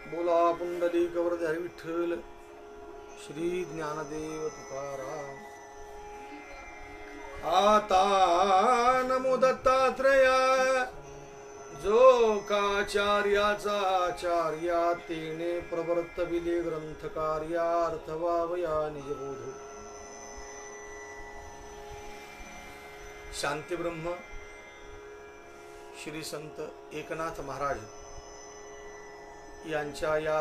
बोला पुंडलिक वरद विठ्ठल श्री ज्ञानदेव तुकाराम। आता नमो दत्तात्रया जो काचार्याचा आचार्या तेने प्रवर्तविले ग्रंथकार्यार्थ वावया निजबोध। शांती ब्रह्म श्री संत एकनाथ महाराज यांच्या या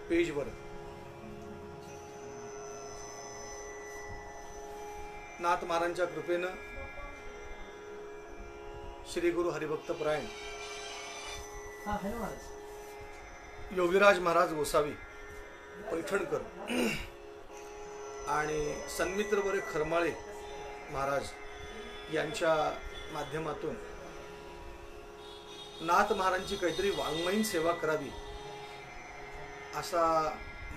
पेजवर नाथ महाराजांच्या कृपेनं श्री गुरु हरिभक्त परायण योगीराज महाराज गोसावी पैठणकर आणि सन्मित्र बरे खरमाळे महाराज यांच्या माध्यमातून नाथ महाराजांची काहीतरी वाङ्मयीन सेवा करावी असा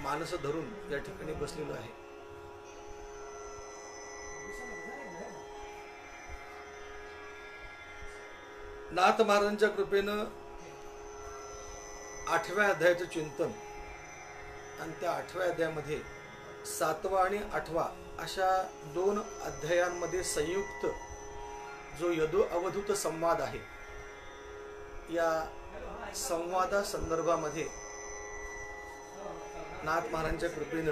मानस धरून या ठिकाणी बसलेलो आहे। नाथ महाराजांच्या कृपेनं 8व्या अध्यायाचं चिंतन आणि त्या 8व्या अध्यायामध्ये 7वा आणि 8वा अशा 2 अध्यायांमध्ये संयुक्त जो यदु अवधूत संवाद आहे या संवादा संदर्भामध्ये नाथ महाराजांच्या कृपेनं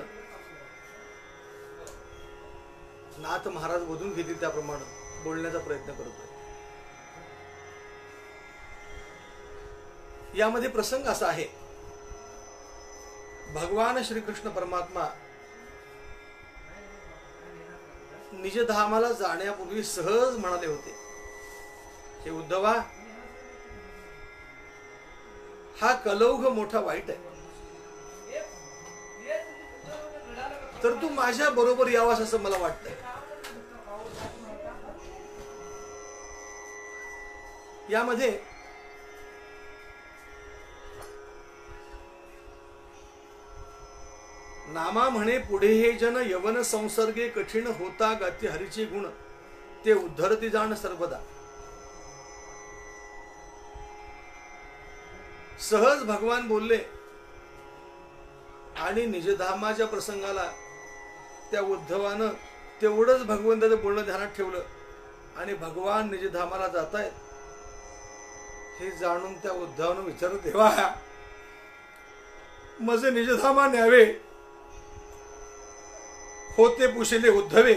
नाथ महाराज बोधून घेतील त्याप्रमाणे बोलण्याचा प्रयत्न करतोय। यामध्ये प्रसंग असा आहे, भगवान श्रीकृष्ण परमात्मा निजधामाला जाण्यापूर्वी सहज म्हणाले होते, हे उद्धवा, हा कलौघ मोठा वाईट आहे, तर तू माझ्या बरोबर यावास असं मला वाटतंय। यामध्ये नामा म्हणे पुढे हे जन यवन संसर्गे कठीण होता गाती हरीचे गुण ते उद्धरती जाण सर्वदा। सहज भगवान बोलले आणि निजधामाच्या प्रसंगाला त्या उद्धवानं तेवढंच भगवंताचं बोलणं ध्यानात ठेवलं आणि भगवान निजधामाला जातायत हे जाणून त्या उद्धवानं विचारलं, देवा माझे निजधामा न्यावे होते पुशिले उद्धवे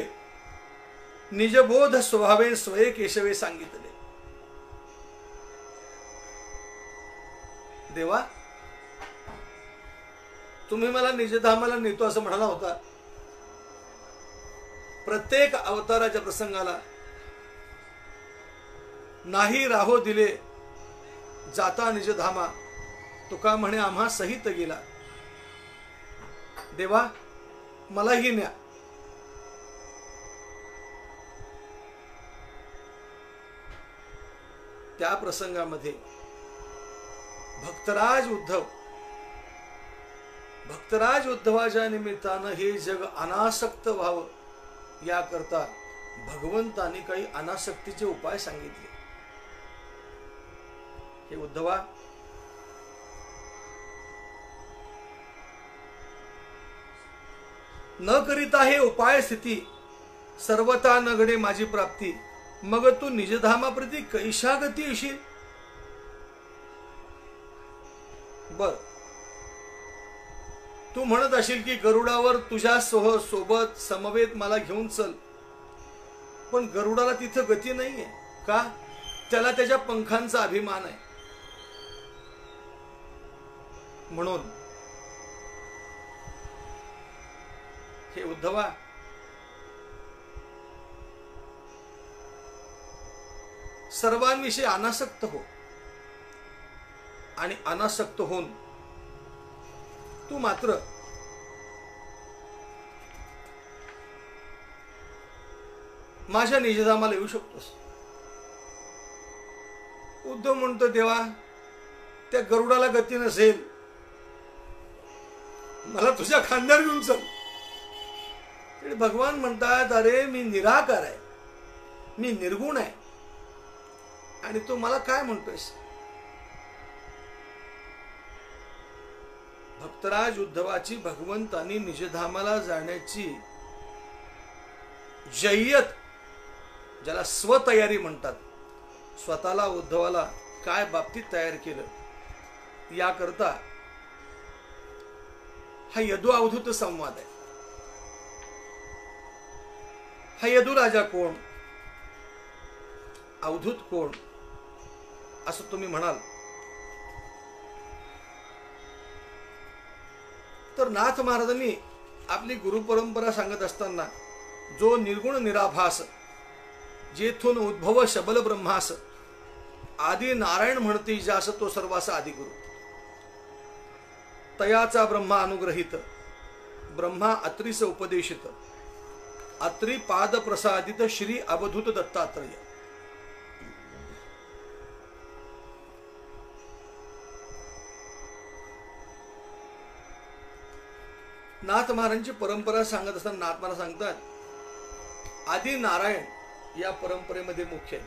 निजबोध स्वभावे स्वये केशवे सांगितले। देवा तुम्ही मला निजधामाला नेतो असं म्हणाला होता, प्रत्येक अवताराच्या प्रसंगाला नाही राहो दिले जाता निजधामा तुका म्हणे आम्हा सहित गेला। देवा मलाही न्या। त्या प्रसंगामध्ये भक्तराज उद्धवाच्या निमित्तानं हे जग अनासक्त व्हावं याकरता भगवंताने काही अनासक्तीचे उपाय सांगितले। हे उद्धवा, न करिता हे उपाय स्थिती सर्वता न घडे माझी प्राप्ती, मग तू निजधामाप्रती कैशा गती येशील। बर, तू म्हणत असेल की गरुडावर तुझ्या सोबत समवेत मला घेऊन चल, पण गरुडाला तिथं गती नाहीये का? त्याला त्याच्या पंखांचा अभिमान आहे। म्हणून हे उद्धवा, सर्वांविषयी अनासक्त हो आणि अनासक्त होऊन तू मात्र माझ्या निजधामाला येऊ शकतोस। उद्धव म्हणतो, देवा त्या गरुडाला गती नसेल, मला तुझ्या खांद्यावर घेऊन चल। भगवान म्हणतात, अरे मी निराकार आहे, मी निर्गुण आहे आणि तू मला काय म्हणतोयस? भक्तराज उद्धवाची भगवंतांनी निजधामाला जाण्याची जय्यत, ज्याला स्वतयारी म्हणतात, स्वतःला उद्धवाला काय बाबतीत तयार केलं याकरता हा यदु अवधूत संवाद आहे. हा यदु राजा कोण, अवधूत कोण असं तुम्ही म्हणाल तर नाथ महाराजांनी आपली गुरुपरंपरा सांगत असताना जो निर्गुण निराभास, जेथून उद्भव शबल ब्रह्मास, आदी नारायण म्हणती जास तो सर्वास आदिगुरु, तयाचा ब्रह्मा अनुग्रहित, ब्रह्मा अत्रीस उपदेशित, अत्री पाद प्रसादित श्री अवधूत दत्तात्रय. नाथ महाराजांची परंपरा सांगत असताना नाथ महाराज सांगतात, आदी नारायण या परंपरेमध्ये मुख्य आहे.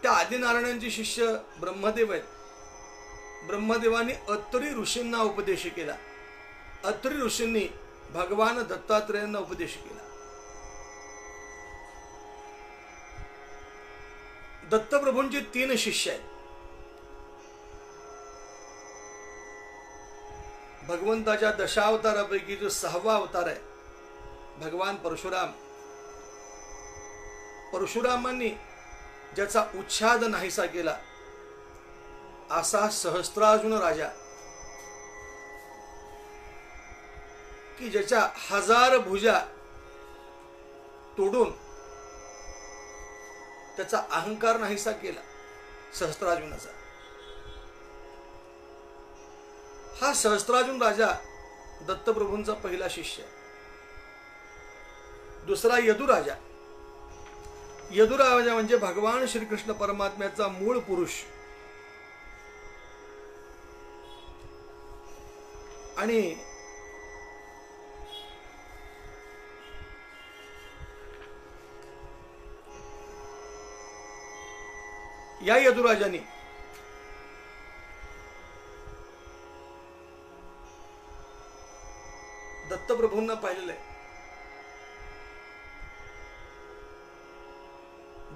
त्या आदी नारायणांचे शिष्य ब्रह्मदेव आहेत. ब्रह्मदेवानी अत्री ऋषींना उपदेश केला. अत्री ऋषींनी भगवान दत्तात्रेयांना उपदेश केला. दत्तप्रभूंचे 3 शिष्य आहेत. भगवंताच्या दशावतारापैकी जो 6वा अवतार आहे भगवान परशुराम. परशुरामांनी ज्याचा उच्छाद नाहीसा केला असा सहस्त्रार्जुन राजा, की ज्याच्या 1000 भुजा तोडून त्याचा अहंकार नाहीसा केला सहस्त्रार्जुनाचा. हा सहस्त्रार्जुन राजा दत्तप्रभूंचा पहिला शिष्य. दुसरा यदुराजा. यदुराजा म्हणजे भगवान श्रीकृष्ण परमात्म्याचा मूळ पुरुष आणि या यदुराजाने दत्तप्रभूंना पाहिलेलं आहे.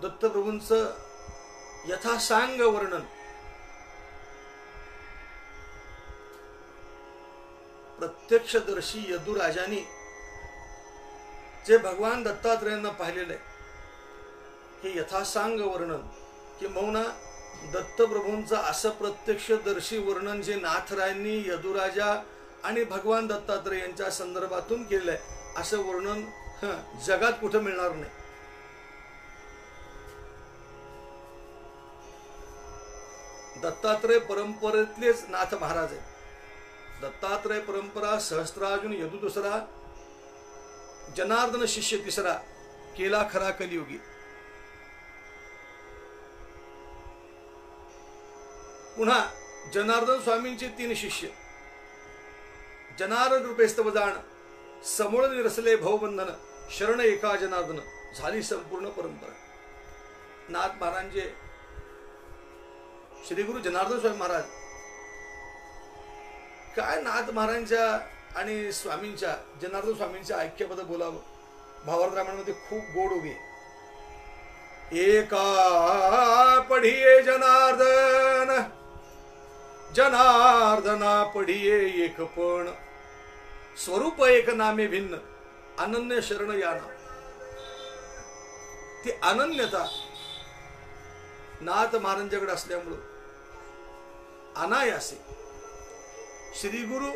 दत्तप्रभूंचं यथासांग वर्णन प्रत्यक्षदर्शी यदुराजानी जे भगवान दत्तात्रेयांना पाहिलेलं आहे हे यथासांग वर्णन, किंबहुना दत्तप्रभूंचं असं प्रत्यक्षदर्शी वर्णन जे नाथरायांनी यदुराजा आणि भगवान दत्तात्रेय यांच्या संदर्भातून केलेलं आहे, असं वर्णन जगात कुठं मिळणार नाही. दत्तात्रेय परंपरेतलेच नाथ महाराज आहेत. दत्तात्रेय परंपरा सहस्त्रार्जुन यदु दुसरा, जनार्दन शिष्य तिसरा, केला खरा कलियुगी. पुन्हा जनार्दन स्वामींचे 3 शिष्य. जनार्दन रूपेस्तव जाण, समूळ निरसले भवबंधन, शरण एका जनार्दन, झाली संपूर्ण परंपरा. नाथ महाराजांचे श्री गुरु जनार्दन स्वामी महाराज. काय नाथ महाराजांच्या आणि स्वामींच्या, जनार्दन स्वामींच्या ऐक्याबद्दल बोलावं. भावार्थ रामायणामध्ये खूप गोड उभी आहे. एका पढिये जनार्दन, जनार्दना पढिये एक पण, स्वरूप एक नामे भिन्न, अनन्य शरण या नाम. ती अनन्यता नाथ महाराजांच्याकडे असल्यामुळं अनायासे श्री गुरु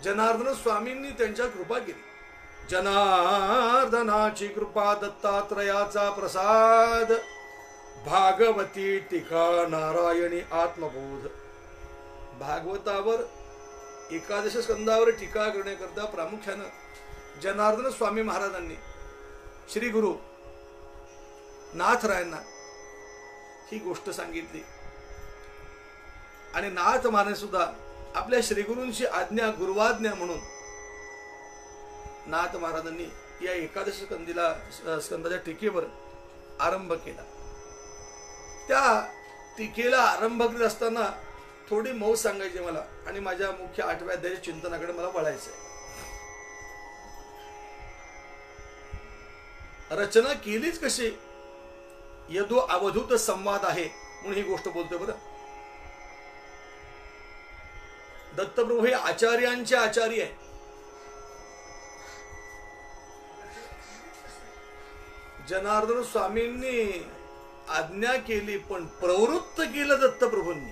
जनार्दन स्वामींनी त्यांच्या कृपा केली. जनार्दनाची कृपा, दत्तात्रयाचा प्रसाद, भागवती टीका, नारायणी आत्मबोध. भागवतावर 11 स्कंदावर टीका करण्याकरता प्रामुख्यानं जनार्दन स्वामी महाराजांनी श्री गुरु नाथरायांना ही गोष्ट सांगितली. आणि नाथ महाराज सुद्धा आपल्या श्रीगुरूंची आज्ञा, गुरुवाज्ञा म्हणून नाथ महाराजांनी या 11 स्कंदाच्या टीकेवर आरंभ केला. त्या टीकेला आरंभ करीत असताना थोडी मौज सांगायची मला आणि माझ्या मुख्य 8व्या अध्यायाच्या चिंतनाकडे मला वळायचंय. रचना केलीच कशी? यदो अवधूत संवाद आहे म्हणून ही गोष्ट बोलतोय बरं. दत्तप्रभू हे आचार्यांचे आचार्य आहे. जनार्दन स्वामींनी आज्ञा केली पण प्रवृत्त केलं दत्तप्रभूंनी.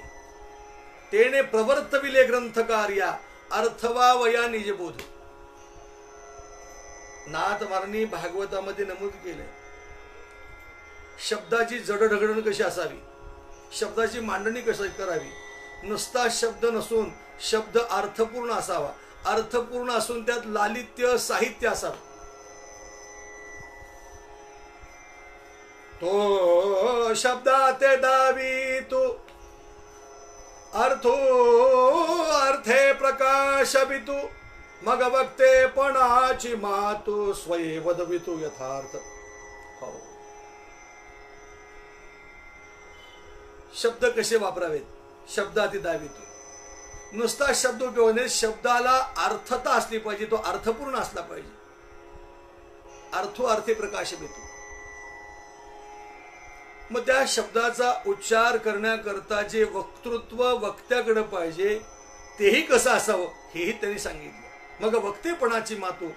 तेने प्रवर्तविले ग्रंथकार्या अर्थवा वया निजबोध. नाथ महाराजांनी भागवतामध्ये नमूद केले शब्दाची जडढगडण कशी असावी, शब्दाची मांडणी कशी करावी. नुसता शब्द नसून शब्द अर्थपूर्ण असावा, अर्थपूर्ण असून त्यात लालित्य साहित्य असावं. तो शब्दात दावी तू अर्थो अर्थे प्रकाशवितू मग वक्ते पणाची मातू स्वये वदवितू यथार्थ. हो, शब्द कसे वापरावेत, शब्दाती दावितू. नुसता शब्द उपयोग नाही, शब्दाला अर्थता असली पाहिजे, तो अर्थपूर्ण असला पाहिजे. अर्थो अर्थे प्रकाशवितू. मग त्या शब्दाचा उच्चार करण्याकरता जे वक्तृत्व वक्त्याकडे पाहिजे तेही कसं असावं हेही त्यांनी सांगितलं. मग वक्तेपणाची मातू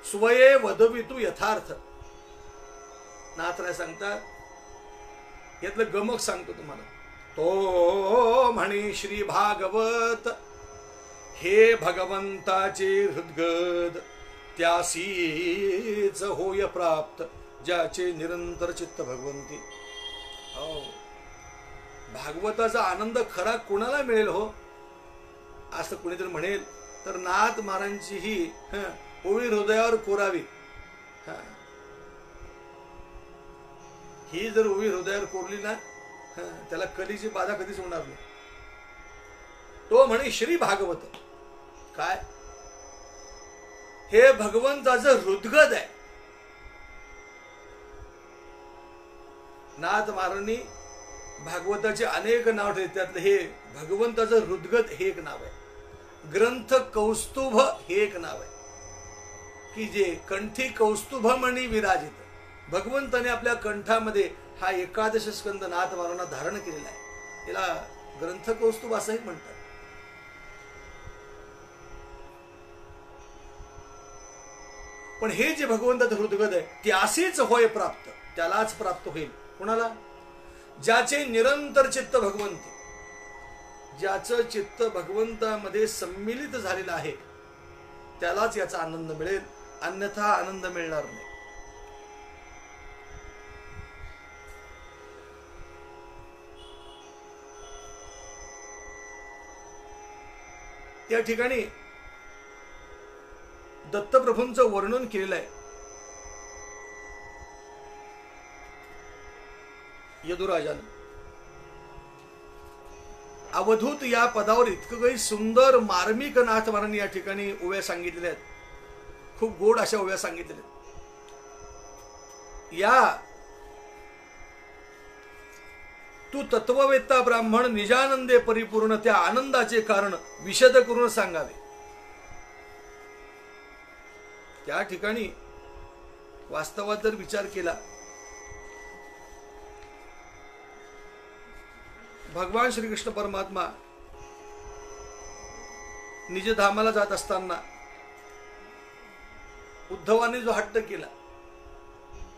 स्वये वदवितू यथार्थ. नाथराय सांगतात, यातलं गमक सांगतो तुम्हाला. तो म्हणे श्री भागवत हे भगवंताचे हृदगद त्यासीच होय प्राप्त ज्याचे निरंतर चित्त भगवंती. हो, भागवताचा आनंद खरा कोणाला मिळेल हो असं कुणीतरी म्हणेल तर नाथ महाराजांची ही ओळी हृदयावर कोरावी. ही जर ओळी हृदयावर कोरली ना त्याला कलीची बाधा कधीच होणार नाही. तो म्हणे श्री भागवत काय, हे भगवंताचं हृदगद आहे. नाथ महाराजांनी भागवताचे अनेक नाव ठेवले, त्यातलं हे भगवंताचं हृदगद हे एक नाव आहे. ग्रंथ कौस्तुभ हे एक नाव आहे की जे कंठी कौस्तुभमणी विराजित. भगवंताने आपल्या कंठामध्ये हा 11 स्कंद नाथ महाराजांना धारण केलेला आहे. याला ग्रंथ कौस्तुभ असंही म्हणतात. पण हे जे भगवंताचं हृदगद आहे त्यासीच होय प्राप्त, त्यालाच प्राप्त होईल. कोणाला? ज्याचे निरंतर चित्त भगवंती, ज्याचं चित्त भगवंतामध्ये सम्मिलित झालेलं आहे त्यालाच याचा आनंद मिळेल, अन्यथा आनंद मिळणार नाही. या ठिकाणी दत्तप्रभूंचं वर्णन केलेलं आहे. यदुराजानं अवधूत या पदावर इतकं काही सुंदर मार्मिक नाथ महाराजांनी या ठिकाणी ओव्या सांगितलेल्या आहेत. खूप गोड अशा ओव्या सांगितलेल्या आहेत. या तू तत्ववेत्ता ब्राह्मण निजानंदे परिपूर्ण त्या आनंदाचे कारण विशद करून सांगावे. त्या ठिकाणी वास्तवात जर विचार केला, भगवान श्रीकृष्ण परमात्मा निजधामाला जात असताना उद्धवाने जो हट्ट केला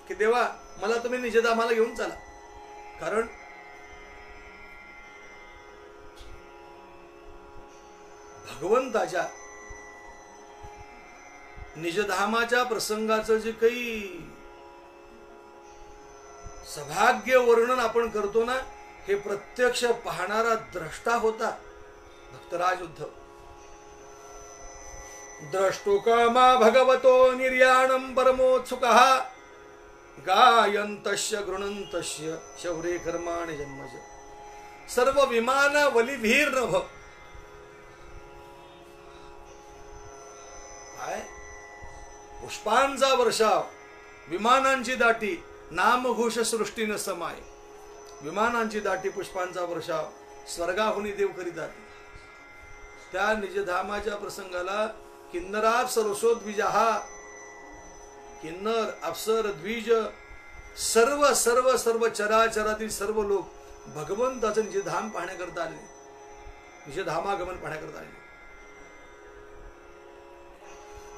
की देवा मला तुम्ही निजधामाला घेऊन चला, कारण भगवंताच्या निजधामाच्या प्रसंगाचं जे काही सौभाग्य वर्णन आपण करतो ना, हे प्रत्यक्ष पाहणारा द्रष्टा होता भक्तराज उद्धव. द्रष्टो कामा भगवतो निर्याणं परमोत्सुकः गायन्तस्य गृणन्तस्य शौर्ये कर्माणि जन्मज सर्व विमान वलिभीर्नभ. काय पुष्पांचा वर्षाव, विमानांची दाटी, नामघोष सृष्टीनं समाय. विमानांची दाटी, पुष्पांचा वर्षाव, स्वर्गाहुनी देव करीतात. त्या निजधामाच्या प्रसंगाला किन्नराप्स रसोद्विजाहा, किन्नर अप्सर द्विज सर्व सर्व सर्व चराचरातील सर्व लोक भगवंताचं निजधाम पाहण्याकरता आले, निजधामागमन पाहण्याकरता आले.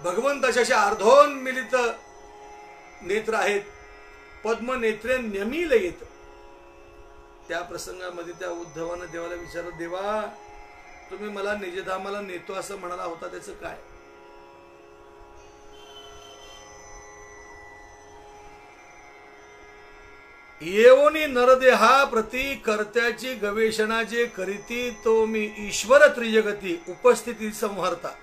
भगवंताच्या अशा अर्धोन्मिलित नेत्र आहेत, पद्म नेत्रे न्यमीलयित. त्या प्रसंगामध्ये त्या उद्धवानं देवाला विचारलं, देवा तुम्ही मला निजधामाला नेतो असं म्हणाला होता, त्याचं काय? येवोनी नरदेहा प्रति कर्त्याची गवेषणा जे करीती तो मी ईश्वर त्रिजगती उपस्थिती संहर्ता.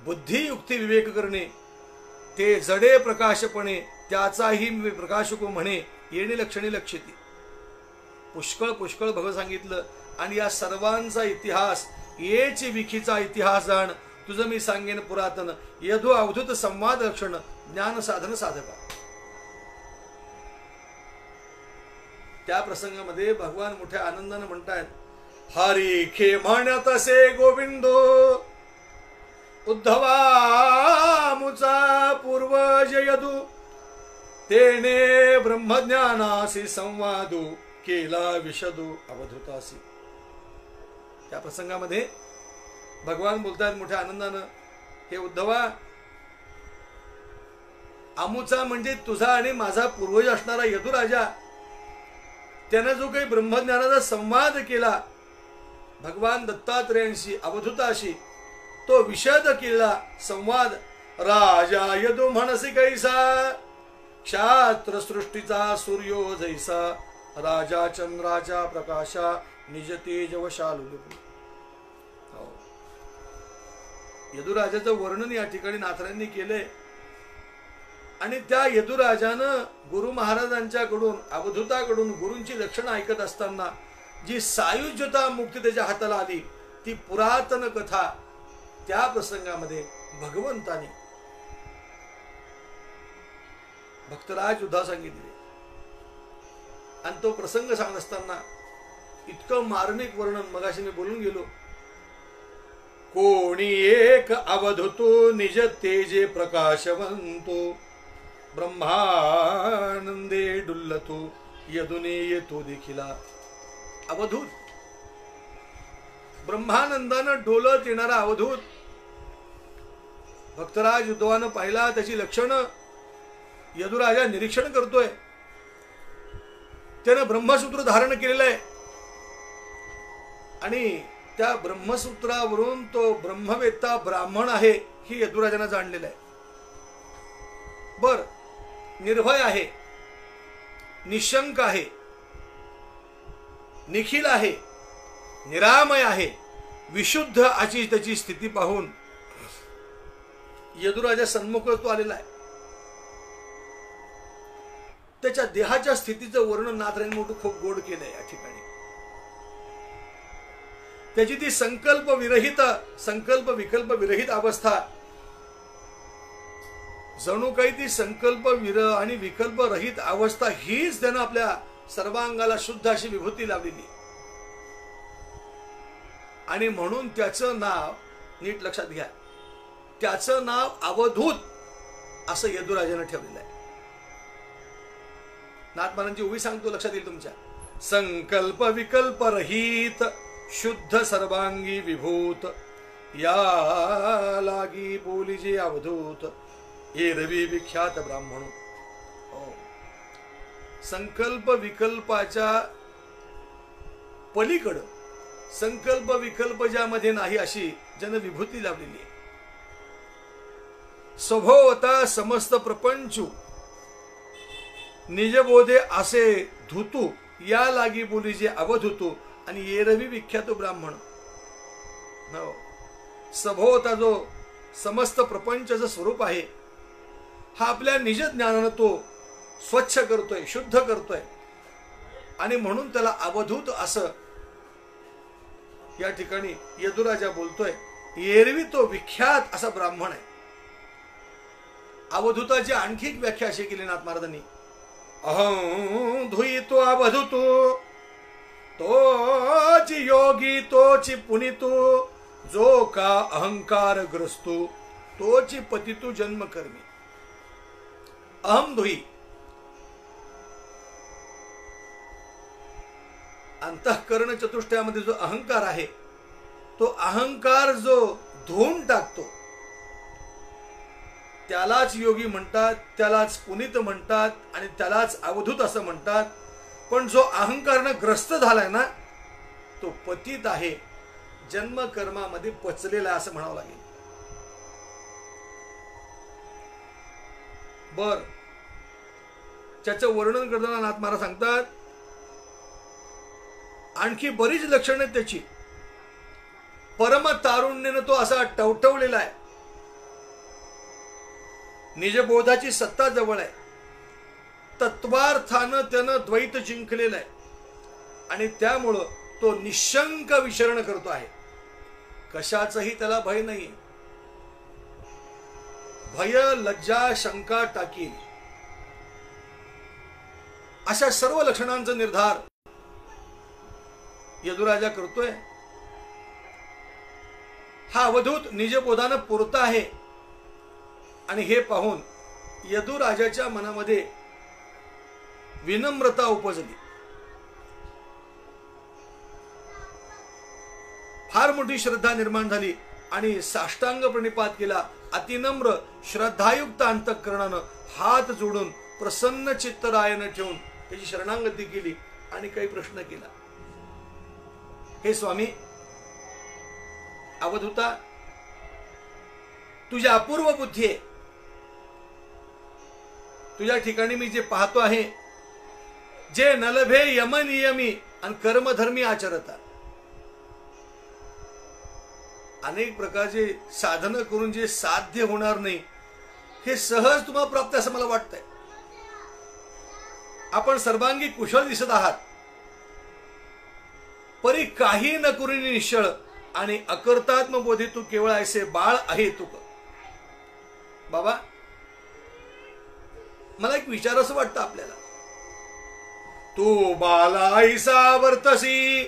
बुद्धी युक्ती विवेक करणे ते जडे प्रकाशपणे त्याचाही मी प्रकाशको म्हणे येणे लक्षणी लक्षिती. पुष्कळ पुष्कळ भगवं सांगितलं आणि या सर्वांचा इतिहास येची विखीचा इतिहास जाण तुझं मी सांगेन पुरातन यदो अवधूत संवाद लक्षण ज्ञान साधन साधका. त्या प्रसंगामध्ये भगवान मोठ्या आनंदाने म्हणतात, हरी खे म्हणत असे गोविंदो उद्धवा मुचा पूर्वज यदू तेने ब्रह्मज्ञानासी संवादू केला विशदू अवधूतासी. त्या प्रसंगामध्ये भगवान बोलतात मोठ्या आनंदानं, हे उद्धवा, आमुचा म्हणजे तुझा आणि माझा पूर्वज असणारा यदुराजा, त्याने जो काही ब्रह्मज्ञानाचा संवाद केला भगवान दत्तात्रेयांशी अवधूताशी, तो विशद केला संवाद. राजा यदु म्हणसी कैसा क्षात्र सृष्टीचा सूर्यो जैसा राजा चंद्राच्या प्रकाशा निज तेजवशालू. यदुराजाचं वर्णन या ठिकाणी नाथरांनी केले आणि त्या यदुराजानं गुरु महाराजांच्याकडून अवधूताकडून गुरूंची लक्षणं ऐकत असताना जी सायुज्यता मुक्ती त्याच्या हाताला आली ती पुरातन कथा त्या प्रसंगामध्ये भगवंतानी भक्तराज युद्धा सांगितले. आणि तो प्रसंग सांगत असताना इतकं मार्मिक वर्णन मगाशी मी बोलून गेलो. कोणी एक अवधूतो निज तेजे प्रकाशवंतो ब्रह्मानंदे डुल्लतो यदुने येतो देखिला. अवधूत ब्रह्मानंदानं डोलत येणारा अवधूत भक्तराज युद्धवानं पाहिला. त्याची लक्षणं यदुराजा निरीक्षण करतोय. त्यानं ब्रह्मसूत्र धारण केलेलं आहे आणि त्या ब्रह्मसूत्रावरून तो ब्रह्मवेत्ता ब्राह्मण आहे ही यदुराजानं जाणलेलं आहे. बर, निर्भय आहे, निशंक आहे, निखिल आहे, निरामय आहे, विशुद्ध अशी त्याची स्थिती पाहून यदुराजा सन्मुख तो आलेला आहे. त्याच्या देहाच्या स्थितीचं वर्णन नाथरांनी मोठं खूप गोड केलंय या ठिकाणी. त्याची ती संकल्प विकल्प विरहित अवस्था, जणू काही ती संकल्प आणि विकल्प रहित अवस्था हीच त्यानं आपल्या सर्वांगाला शुद्ध अशी विभूती लावलेली. आणि म्हणून त्याचं नाव नीट लक्षात घ्या, त्याचं नाव अवधूत असं यदुराजानं ठेवलेलं आहे. नाथमानांची उभी सांगतो, लक्षात येईल तुमच्या. संकल्प विकल्प रहित शुद्ध सर्वांगी विभूत या लागी बोली जे अवधूत एरवी विख्यात ब्राह्मण. संकल्प विकल्पाच्या पलीकडं संकल्प विकल्प ज्यामध्ये नाही अशी जन विभूती लावलेली आहे. स्वभावता समस्त प्रपंचू निजबोधे असे धुतू या लागी बोली जे अवधूतू आणि एरवी विख्यात ब्राह्मण. स्वभावता जो समस्त प्रपंचाचं स्वरूप आहे हा आपल्या निज ज्ञानानं तो स्वच्छ करतोय, शुद्ध करतोय आणि म्हणून त्याला अवधूत असं या ठिकाणी यदुराजा बोलतोय. एरवी तो विख्यात असा ब्राह्मण आहे. अवधूताची आणखी एक व्याख्या अशी केली नाथ महाराजांनी. अहं धुई तो अवधूतो तो योगी तोची पुनितू, जो का अहंकार ग्रस्तू तोची पतितू जन्म कर्मी. अहम धुई, अंतःकरण चतुष्टयामध्ये जो अहंकार आहे, तो अहंकार जो धुवून टाकतो त्यालाच योगी म्हणतात, त्यालाच पुनीत म्हणतात आणि त्यालाच अवधूत असं म्हणतात. पण जो अहंकारनं ग्रस्त झालाय ना, तो पतित आहे, जन्म कर्मामध्ये पचलेला असं म्हणावं लागेल. बर, त्याचं वर्णन करताना नाथ महाराज सांगतात, आणखी बरीच लक्षणं आहेत त्याची. परम तारुण्यानं तो असा टवटवलेला आहे, निजबोधाची सत्ता जवळ आहे, तत्वार्थानं त्यानं द्वैत जिंकलेलं आहे आणि त्यामुळं तो निशंक विचरण करतो आहे. कशाचंही त्याला भय नाही. भय लज्जा शंका टाकील अशा सर्व लक्षणांचा निर्धार यदुराजा करतोय. हा अवधूत निजबोधानं पुरता आहे आणि हे पाहून यदुराजाच्या मनामध्ये विनम्रता उपजली. फार मोठी श्रद्धा निर्माण झाली आणि साष्टांग प्रणिपात केला. अतिनम्र श्रद्धायुक्त अंतःकरणानं हात जोडून प्रसन्न चित्तरायानं ठेवून त्याची शरणागती केली आणि काही प्रश्न केला. हे स्वामी अवधूता, तुझी अपूर्व बुद्धी आहे. तुझ्या ठिकाणी मी जे पाहतो आहे, जे नलभे यमनियमी आणि कर्मधर्मी आचरता, अनेक प्रकारचे साधन करून जे साध्य होणार नाही, हे सहज तुम्हाला प्राप्त असं मला वाटतंय. आपण सर्वांगी कुशल दिसत आहात, परी काही न करून निश्चळ आणि अकर्तात्म बोधी तू केवळ ऐसे बाळ आहे. तू बाबा, मला एक विचार असं वाटतं आपल्याला, तू बाला ऐसा वर्तसी,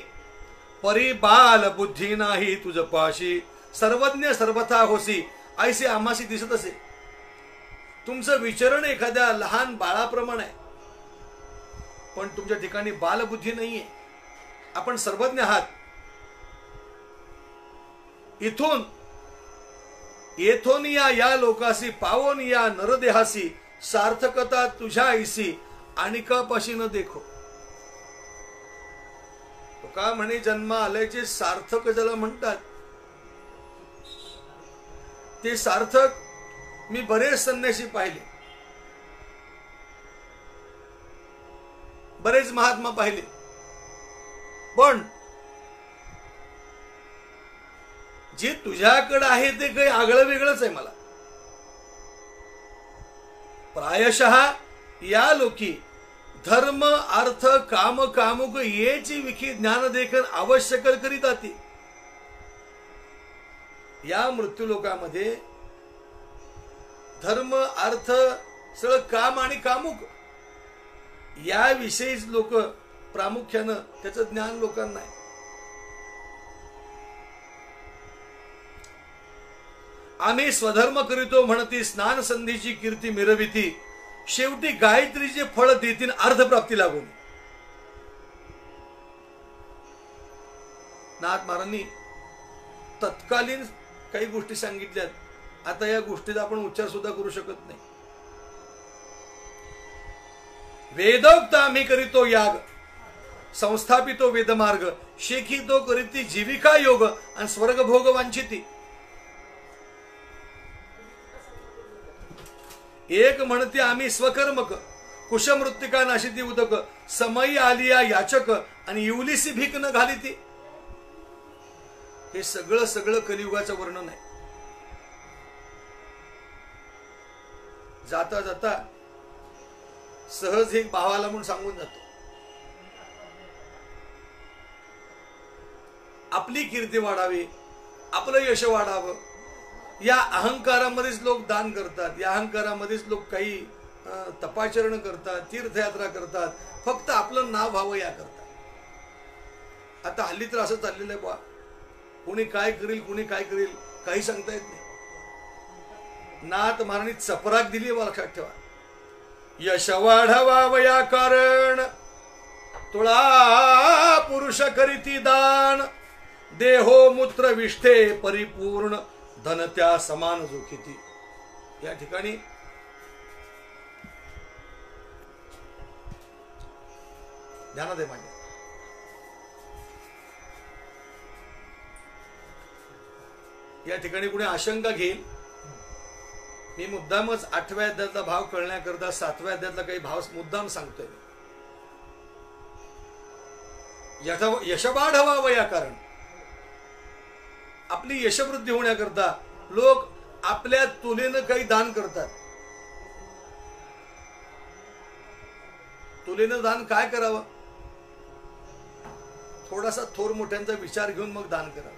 परी बाल बुद्धी नाही तुझ पाशी, सर्वज्ञ सर्वथा होसी ऐसे आम्हाशी दिसत असे. तुमचं विचरण एखाद्या लहान बाळाप्रमाणे आहे, पण तुमच्या ठिकाणी बालबुद्धी नाहीये. आपण सर्वज्ञ आहात. इथून येथून या लोकासी, पावोन या नरदेहासी, सार्थकता तुझ्या ऐसी आणि कपाशी न देखो. तो का म्हणे जन्म आल्याचे सार्थक ज्याला म्हणतात, ते सार्थक मी बरेच संन्यासी पाहिले, बरेच महात्मा पाहिले, पण जे तुझ्याकडे आहे ते काही आगळं वेगळंच आहे. मला प्रायशः या लोकी धर्म अर्थ काम कामुक येची विखी ज्ञान देखील आवश्यक करीत आती. या मृत्यू लोकामध्ये धर्म अर्थ सगळं काम आणि कामुक याविषयीच लोक प्रामुख्यानं त्याचं ज्ञान लोकांना आहे. आम्ही स्वधर्म करीतो म्हणती, स्नान संधीची कीर्ती मिरविती, शेवटी गायत्रीचे फळ देतील अर्धप्राप्ती लागून. नाथ महाराजांनी तत्कालीन काही गोष्टी सांगितल्यात. आता या गोष्टीचा आपण उच्चार सुद्धा करू शकत नाही. वेदोक्त आम्ही करीतो याग, संस्थापितो वेदमार्ग, शेखितो करीती जीविका योग आणि स्वर्गभोग वांछिती. एक म्हणते आम्ही स्वकर्मक, कुशमृत्तिका नाशिती उदक, समयी आलिया याचक आणि इवलिसी भीक न घालिती. हे सगळं सगळं कलियुगाचं वर्णन आहे. जाता जाता सहज एक भावाला म्हणून सांगून जातो, आपली कीर्ती वाढावी, आपलं यश वाढावं, या अहंकारामध्येच लोक दान करतात, या अहंकारामध्येच लोक काही तपाचरण करतात, तीर्थयात्रा करतात, फक्त आपलं नाव व्हावं या करतात. आता हल्ली तर असं चाललेलं आहे बा, कोणी काय करेल कोणी काय करेल काही सांगता येत नाही. नाथ महाराणी चपराक दिली बा, लक्षात ठेवा. यश वाढवा वया कारण तुळा पुरुष करीती दान, देहो मूत्र विष्ठे परिपूर्ण धन त्या समान जोखिती. या ठिकाणी ध्यानात आहे माझ्या. या ठिकाणी कुणी आशंका घेईल, मी मुद्दामच 8व्या अध्यायातला भाव कळण्याकरता 7व्या अध्यायातला काही भाव मुद्दाम सांगतोय. यशवाढवा वया कारण, आपली यशवृद्धी होण्याकरता लोक आपल्या तुलेनं काही दान करतात. तुलेनं दान काय करावं? थोडासा थोर मोठ्यांचा विचार घेऊन मग दान करावं.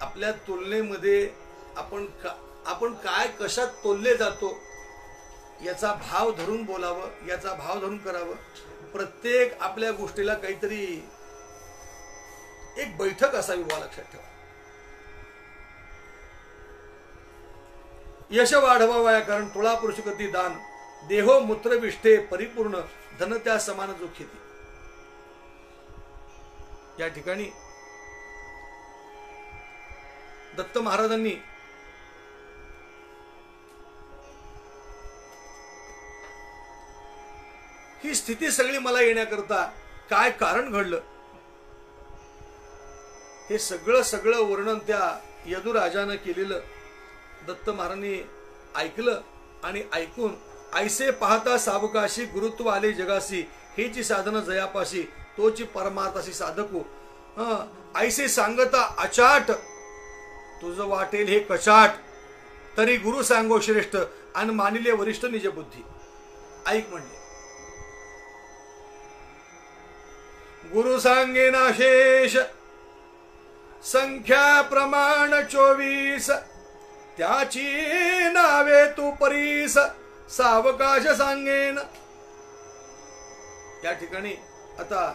आपल्या तुलनेमध्ये आपण काय कशात तोलले जातो याचा भाव धरून बोलावं, याचा भाव धरून करावं. प्रत्येक आपल्या गोष्टीला काहीतरी एक बैठक असावी वा, लक्षात ठेवा. यश वाढवा वया कारण तुळा पुरुष कती दान, देहो मूत्र विष्ठे परिपूर्ण धन त्या समान जोखिती. या ठिकाणी दत्त महाराजांनी ही स्थिती सगळी मला येण्याकरता काय कारण घडलं हे सगळं वर्णन त्या यदुराजानं केलेलं दत्त महाराजांनी ऐकलं. आणि ऐकून ऐसे पाहता सावकाशी गुरुत्व आले जगासी, हेची साधन जयापाशी तोची परमार्थाशी साधको. ऐसे सांगता अचाट तुझं वाटेल हे कचाट, तरी गुरु सांगो श्रेष्ठ आणि मानिले वरिष्ठ निज बुद्धी. ऐक म्हणले, गुरु सांगे ना शेष संख्या प्रमाण 24, त्याची नावे तू परीस सावकाश सांगेन. या ठिकाणी आता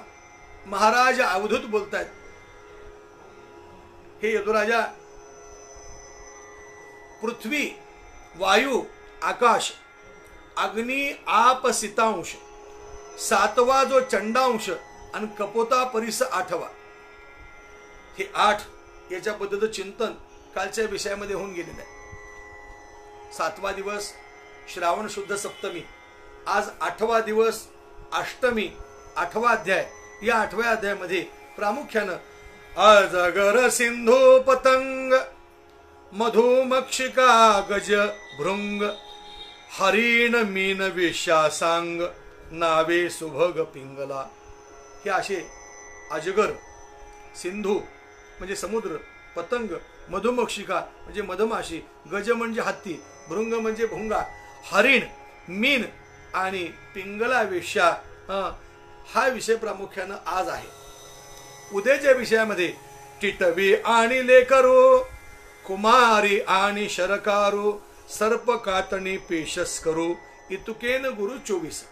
महाराज अवधूत बोलतायत. हे यदुराजा, पृथ्वी, वायू, आकाश, अग्नी, आप, सितांश, 7वा जो चंडांश आणि कपोता परिस 8वा, हे 8 याच्याबद्दलचं चिंतन कालच्या विषयामध्ये होऊन गेलेलं आहे. 7वा दिवस श्रावण शुद्ध सप्तमी, आज 8वा दिवस अष्टमी, 8वा अध्याय. या 8व्या अध्यायामध्ये प्रामुख्यानं अजगर सिंधू पतंग मधुमक्षिका गज भृंग हरिण मीन वेश्या सांग नावे सुभग पिंगला. हे असे अजगर, सिंधू म्हणजे समुद्र, पतंग मधुमक्षिका म्हणजे मधमाशी, गज म्हणजे हत्ती, भृंग म्हणजे भुंगा, हरिण, मीन आणि पिंगला वेश्या हा विषय प्रामुख्यानं आज आहे. उद्याच्या विषयामध्ये टिटवी आणि लेकरू, कुमारी आणि शरकारू, सर्प कातणी पेशस करू, इतुकेन गुरु 24.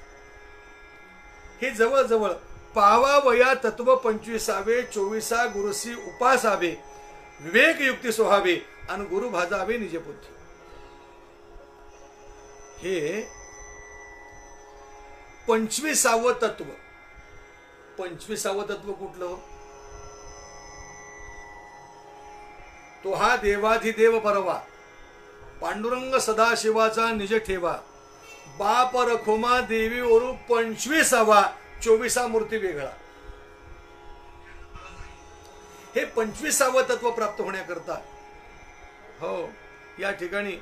हे जवळजवळ पावा वया तत्व 25, 24 गुरुसी उपासावे, विवेक युक्ती सोहावे आणि गुरु भाजावे निज बुद्धी. हे 25वं तत्व. 25वं तत्व कुठलं? तो हा देवाधिदेव परवा, पांडुरंग सदाशिवाचा निज ठेवा, बाप रखोमा देवी ओरू 25वा, 24 मूर्ती वेगळा. हे 25वं तत्व प्राप्त होण्याकरता हो या ठिकाणी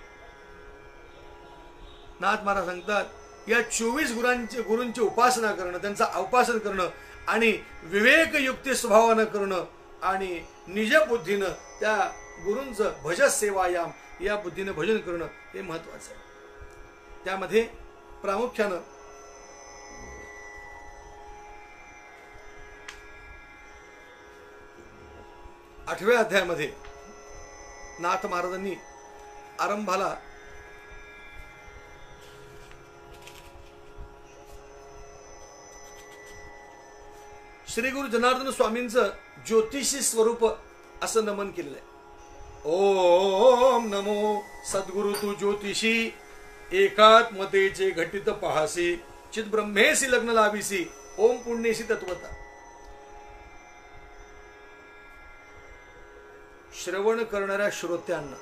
नाथ महाराज सांगतात, या 24 गुरूंची उपासना करणं, त्यांचं अवपासन करणं आणि विवेक युक्ती स्वभावानं करणं आणि निज बुद्धीनं त्या गुरूंचं भजस सेवायाम या बुद्धीनं भजन करणं हे महत्वाचं आहे. त्यामध्ये प्रामुख्यानं 8व्या अध्यायामध्ये नाथ महाराजांनी आरंभाला श्री गुरु जनार्दन स्वामींचं ज्योतिषी स्वरूप असं नमन केलेलं आहे. ओम नमो सद्गुरु तू ज्योतिषी, एकात्मतेचे घटित पाहासी, चित ब्रह्मेसी लग्न लाभिसी, ओम पुण्येसी तत्वता. श्रवण करणाऱ्या श्रोत्यांना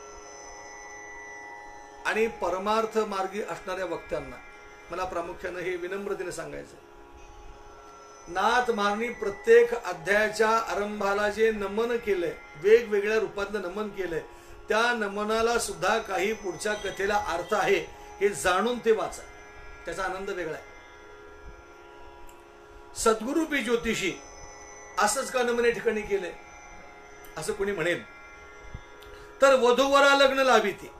आणि परमार्थ मार्गी असणाऱ्या वक्त्यांना मला प्रामुख्याने हे विनम्रतेने सांगायचं, नाथ महाराजांनी प्रत्येक अध्यायाच्या आरंभाला जे नमन केलंय, वेगवेगळ्या रूपातलं नमन केलंय, त्या नमनाला सुद्धा काही पुढच्या कथेला अर्थ आहे हे जाणून ते वाचा, त्याचा आनंद वेगळा आहे. सद्गुरूपी ज्योतिषी असंच का नमन या ठिकाणी केलंय असं कोणी म्हणेल तर वधूवरा लग्न लाभिती,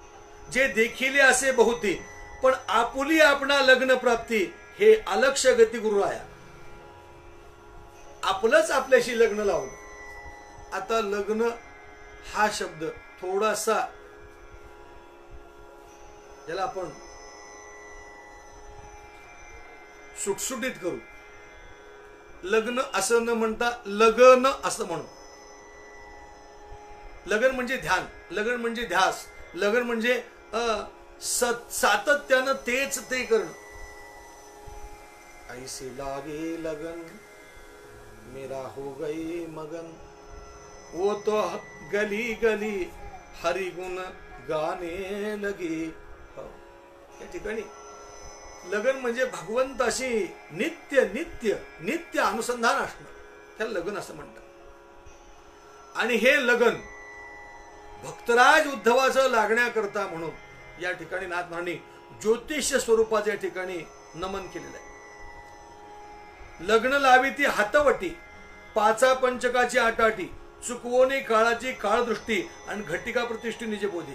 जे देखिले असे बहुती, पण आपुली आपणा लग्न प्राप्ती, हे अलक्ष गती गुरुराया. आपलंच आपल्याशी लग्न लावलं. आता लग्न हा शब्द थोडासा ज्याला आपण सुटसुटीत करू, लग्न असं न म्हणता लगन असं म्हणू. लगन म्हणजे ध्यान, लगन म्हणजे ध्यास, लगन म्हणजे सातत्यानं तेच ते करणं. ऐसे लागे लगन मेरा हो गई मगन, वो तो गली गली हरि गुण गाणे लगी. या ठिकाणी लगन म्हणजे भगवंताशी नित्य नित्य नित्य अनुसंधान असणं, त्याला लगन असं म्हणतात. आणि हे लगन भक्तराज उद्धवाचं लागण्याकरता म्हणून या ठिकाणी नाथ महाराजांनी ज्योतिष्य स्वरूपाच्या ठिकाणी नमन केलेलं आहे. लग्न लाविती हातवटी, पाचा पंचकाची आटाटी, चुकवोनी काळाची काळदृष्टी, आणि घटिका प्रतिष्ठी निजे बोधी.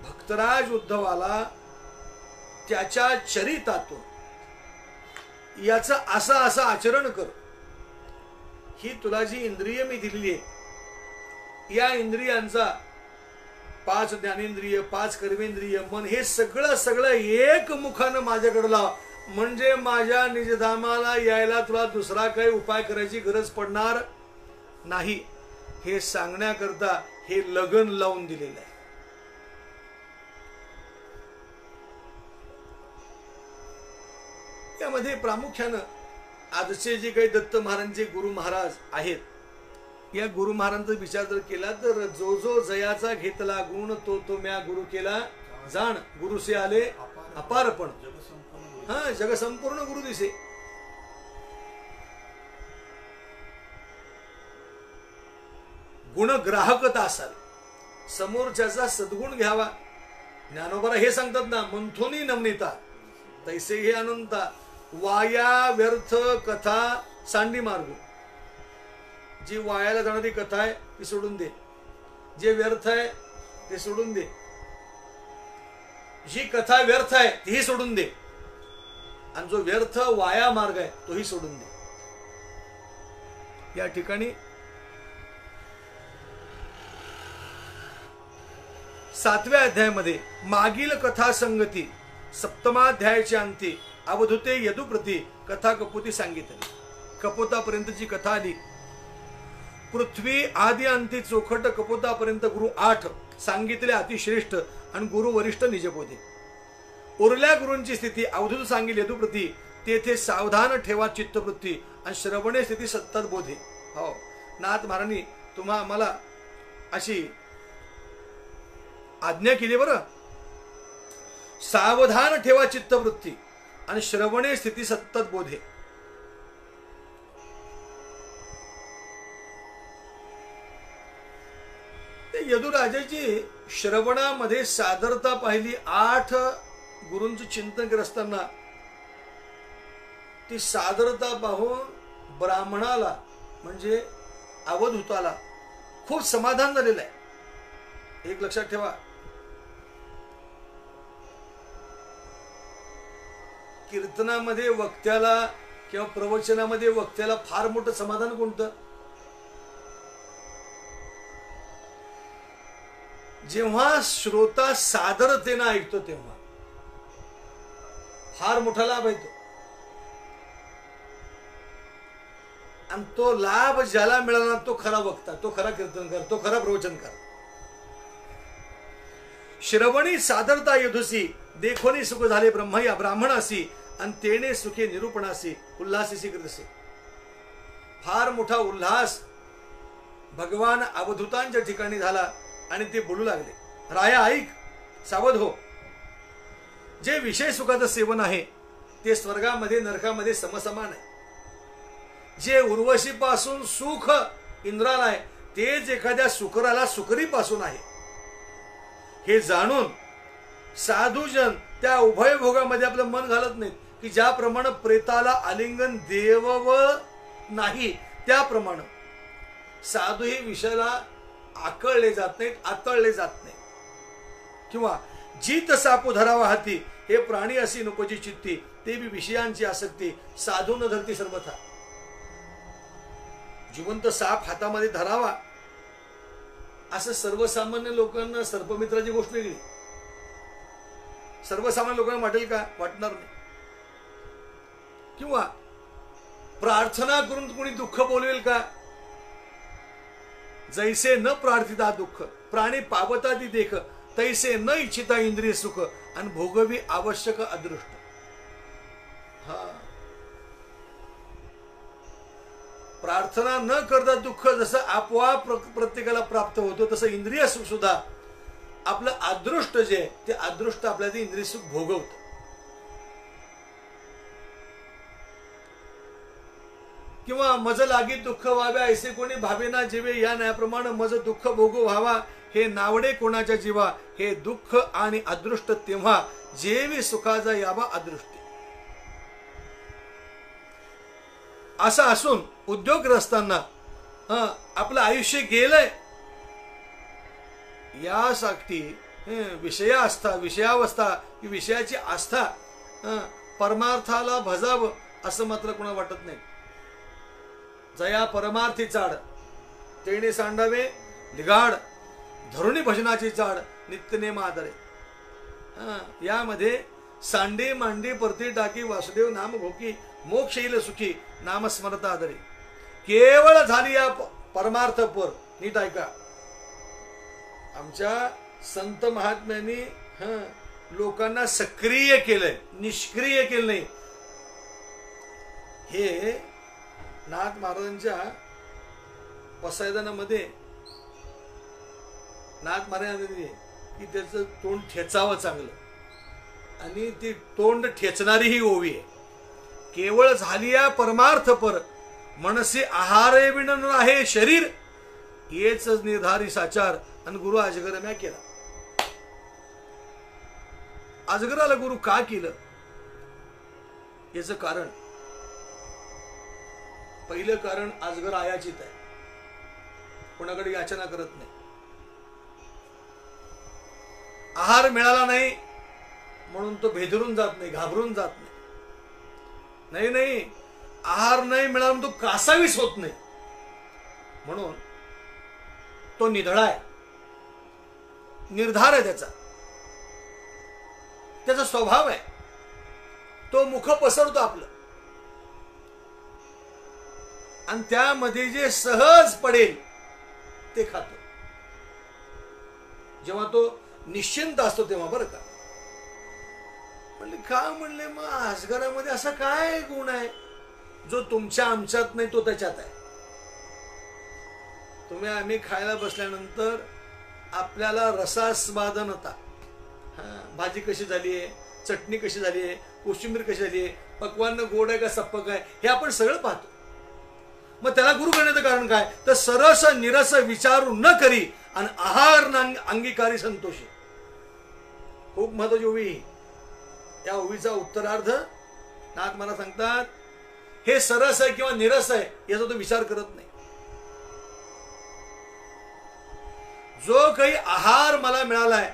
भक्तराज उद्धवाला त्याच्या चरितातून याचं असं आचरण कर, ही तुला जी इंद्रिय मी दिलेली आहे, या इंद्रियांचा 5 ज्ञानेंद्रिय, 5 कर्मेंद्रिय, मन, हे सगळं एक मुखानं माझ्याकडे लाव, म्हणजे माझ्या निजधामाला यायला तुला दुसरा काही उपाय करायची गरज पडणार नाही, हे सांगण्याकरता हे लगन लावून दिलेलं आहे. यामध्ये प्रामुख्यानं आजचे जे काही दत्त महाराजांचे गुरु महाराज आहेत, या गुरु महाराजांचा विचार जर केला तर जो जो जयाचा घेतला गुण तो तो म्या गुरु केला जाण, गुरु से आले अपारपण, हा जग संपूर्ण गुरु दिसे. गुणग्राहकता असावी, समोरच्याचा सद्गुण घ्यावा. ज्ञानोबा हे सांगतात ना, मंथोनी नमनिता तैसे हे अनंता, वाया व्यर्थ कथा सांडी मार्ग. जी वायाला जाणारी कथा आहे ती सोडून दे, जे व्यर्थ आहे ते सोडून दे, जी कथा व्यर्थ आहे तीही सोडून दे, आणि जो व्यर्थ वाया मार्ग आहे तोही सोडून दे. या ठिकाणी 7व्या अध्यायामध्ये मागील कथा संगती 7माध्यायाच्या अंती अवधूते यदुप्रती कथा कपोती सांगितली. कपोतापर्यंतची कथा आली. पृथ्वी आदि अंती चोखट कपोतापर्यंत गुरु 8 सांगितले अतिश्रेष्ठ, आणि गुरु वरिष्ठ निजबोधे. उरल्या गुरूंची स्थिती अवधूत सांगितली यदुप्रती, तेथे सावधान ठेवा चित्तवृत्ती, आणि श्रवणे स्थिती सत्तर बोधे. हो, नाथ महाराजांनी तुम्हा आम्हाला अशी आज्ञा केली बरं, सावधान ठेवा चित्तवृत्ती आणि श्रवणे स्थिती सत्तर बोधे. यदुराजाची श्रवणामध्ये सादरता पाहिली. 8 गुरूंचं चिंतन करत असताना ती सादरता पाहून ब्राह्मणाला म्हणजे अवधूताला खूप समाधान झालेलं आहे. एक लक्षात ठेवा, कीर्तनामध्ये वक्त्याला किंवा प्रवचनामध्ये वक्त्याला फार मोठं समाधान कोणतं? जेव्हा श्रोता सादरतेनं ऐकतो तेव्हा फार मोठा लाभ येतो. आणि तो लाभ ज्याला मिळाला तो खरा वक्ता, तो खरा कीर्तनकार, तो खरा प्रवचनकार. श्रवणी सादरता यधुसी, देखोनी सुख झाले ब्रह्मया ब्राह्मणासी, आणि तेने सुखे निरूपणासी उल्हासीसी कृतसे. फार मोठा उल्हास भगवान अवधूतांच्या ठिकाणी झाला आणि ते बोलू लागले, राया ऐक, सावध हो. जे विषय सुखाचं सेवन आहे ते स्वर्गामध्ये नरकामध्ये समसमान आहे. जे उर्वशीपासून सुख इंद्राला आहे तेच एखाद्या सुकराला सुकरीपासून आहे. हे जाणून साधूजन त्या उभय भोगामध्ये आपलं मन घालत नाहीत, की ज्याप्रमाणे प्रेताला आलिंगन देव नाही त्याप्रमाणे साधू हे विषयाला आकळले जात नाहीत, आतळले जात नाहीत. किंवा जीत सापू धरावा हाती, हे प्राणी अशी नकोची चित्ती, ते बी विषयांची आसक्ती साधू न धरती सर्वथा. जिवंत साप हातामध्ये धरावा असं सर्वसामान्य लोकांना, सर्पमित्राची गोष्ट वेगळी, सर्वसामान्य लोकांना वाटेल का? वाटणार नाही. किंवा प्रार्थना करून कोणी दुःख बोलवेल का? जैसे न प्रार्थिता दुःख प्राणी पावता ती देख, तैसे न इच्छिता इंद्रिय सुख, आणि भोगवी आवश्यक अदृष्ट. हा, प्रार्थना न करता दुःख जसं आपोआप प्रत्येकाला प्राप्त होतो, तसं इंद्रिय सुख सुद्धा आपलं अदृष्ट जे ते अदृष्ट आपल्याला इंद्रिय सुख भोगवत. किंवा मज लागी दुःख व्हावे ऐसे कोणी भावेना जीवे, या न्यायाप्रमाणे मज दुःख भोगू व्हावा हे नावडे कोणाच्या जीवा. हे दुःख आणि अदृष्ट तेव्हा जेवी सुखाचा यावा अदृष्टी. असं असून उद्योगग्रस्तांना आपलं आयुष्य गेलंय यासाठी विषयावस्था, विषयावस्था ही विषयाची आस्था परमार्थाला भजावं असं मात्र कोणा वाटत नाही. जया परमार्थी चाड तेणे सांडावे लिगाड, धरुणी भजनाची चाड नित्यनेम आदरे. यामध्ये सांडे मांडे परती टाकी वासुदेव नाम भोकी, मोक्ष येईल सुखी नाम स्मरता आदरे. केवळ झाली या परमार्थ पर. नीट ऐका, आमच्या संत महात्म्यांनी लोकांना सक्रिय केलंय, निष्क्रिय केलं नाही. हे नाथ महाराजांच्या पसायदानामध्ये नाथ महाराजांनी की त्याचं तोंड ठेचावं चांगलं, आणि ती तोंड ठेचणारी ही ओवी आहे. केवळ झालिया परमार्थ पर, मनसे आहारे विण आहे शरीर, येच निर्धारी साचार, आणि गुरु अजगर म्या केला. अजगराला गुरु का केलं याचं कारण, पहिलं कारण अजगर आयाचित आहे, कोणाकडे याचना करत नाही. आहार मिळाला नाही म्हणून तो भेदरून जात नाही, घाबरून जात नाही. नाही नाही, आहार नाही मिळाला म्हणून तो कासावीस होत नाही, म्हणून तो निधळा आहे, निर्धार आहे त्याचा, त्याचा स्वभाव आहे. तो मुख पसरतो आपलं, आणि त्यामध्ये जे सहज पडेल ते खातो. जेव्हा तो निश्चिंत असतो तेव्हा. बरं का, म्हणले का? म्हणले मग अजगरामध्ये असा काय गुण आहे जो तुमच्या आमच्यात नाही, तो त्याच्यात आहे. तुम्ही आम्ही खायला बसल्यानंतर आपल्याला रसास्वादनता, भाजी कशी झाली आहे, चटणी कशी झाली आहे, कोशिंबीर कशी झाली आहे, पक्वान्न गोड आहे का सप्पक आहे, हे आपण सगळं पाहतो. मग त्याला गुरु करण्याचं कारण काय? तर सरस निरस विचारू न करी, आणि आहार अंगीकारी संतोषी. खूप महत्वाची ओवी. या ओवीचा उत्तरार्ध नाथ मला सांगतात, हे सरस आहे किंवा निरस आहे याचा तो विचार करत नाही. जो काही आहार मला मिळालाय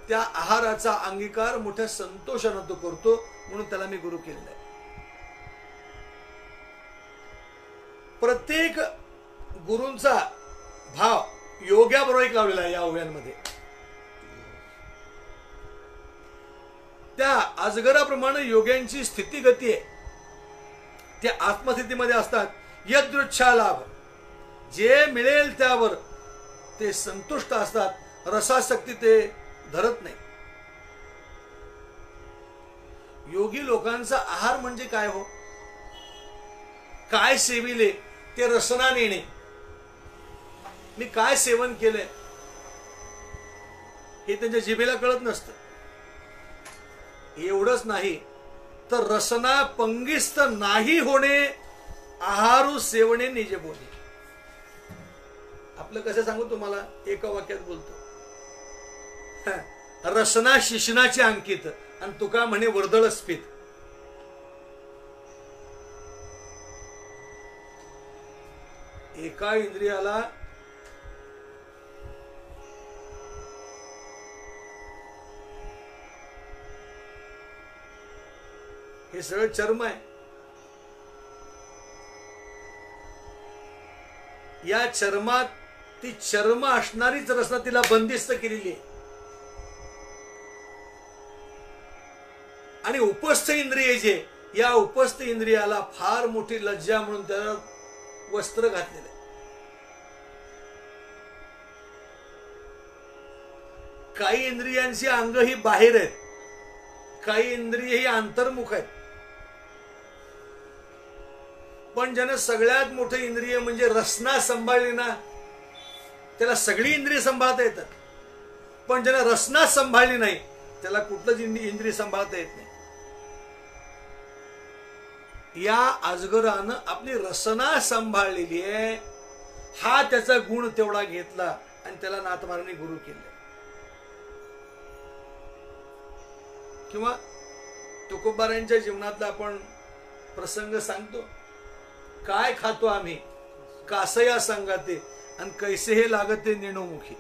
त्या आहाराचा अंगीकार मोठ्या संतोषानं तो करतो, म्हणून त्याला मी गुरु केलेला आहे. प्रत्येक गुरूंचा भाव योग्याबरोबर एक लावलेला आहे या ओव्यांमध्ये. त्या अजगराप्रमाणे योग्यांची स्थिती गती आहे, त्या आत्मस्थितीमध्ये असतात. यदृच्छा लाभ, जे मिळेल त्यावर ते संतुष्ट असतात, रसासक्ती ते धरत नाही. योगी लोकांचा आहार म्हणजे काय हो? काय सेविले ते रसना नेणे. मी काय सेवन केलंय हे त्यांच्या जिभेला कळत नसतं. एवढंच नाही तर रसना पंगिस्त नाही होणे, आहारू सेवणे निज बोली. आपलं कसं सांगू तुम्हाला, एका वाक्यात बोलतो. रसना शिशनाची अंकित आणि तुका म्हणे वर्दळ स्फीत. एका इंद्रियाला हे सगळं चर्म आहे. या चर्मात ती चर्म असणारीच रसना तिला बंदिस्त केलेली आहे. आणि उपस्थ इंद्रिय जे, या उपस्थ इंद्रियाला फार मोठी लज्जा म्हणून त्याला वस्त्र घातलेलं आहे. काही इंद्रियांची अंग ही बाहेर आहेत, काही इंद्रिय ही अंतर्मुख आहेत. पण ज्यानं सगळ्यात मोठं इंद्रिय म्हणजे रसना सांभाळली ना, त्याला सगळी इंद्रिय सांभाळता येतात. पण ज्यानं रसना सांभाळली नाही त्याला कुठलंच इंद्रिय सांभाळता येत नाही. या अजगरानं आपली रसना सांभाळलेली आहे, हा त्याचा गुण तेवढा घेतला आणि त्याला नाथमारांनी गुरु केले. किंवा तुकोबारांच्या जीवनातला आपण प्रसंग सांगतो. काय खातो आम्ही कासया सांगाते आणि कैसे हे लागते नेणोमुखी.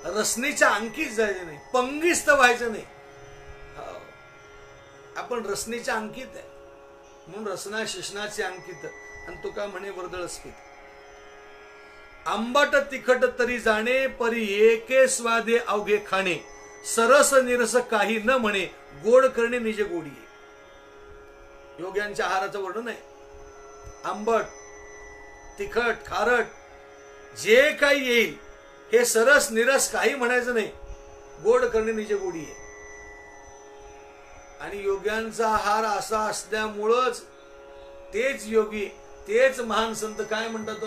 रसनेच्या अंकित जायचं नाही, पंगिस्त व्हायचं नाही. आपण रसनेच्या अंकित आहे म्हणून रसना शिशनाचे अंकित आणि तुका म्हणे वर्दळ स्फीत. आंबट तिखट तरी जाणे, परी एके स्वादे अवघे खाणे, सरस निरस काही न म्हणे, गोड करणे निज गोडी. योग्यांच्या आहाराचं वर्णन आहे. आंबट तिखट खारट जे काही येईल हे सरस निरस काही म्हणायचं नाही, गोड करणे निज गोडी आहे. आणि योग्यांचा आहार असा असल्यामुळंच तेच योगी, तेच महान संत काय म्हणतात,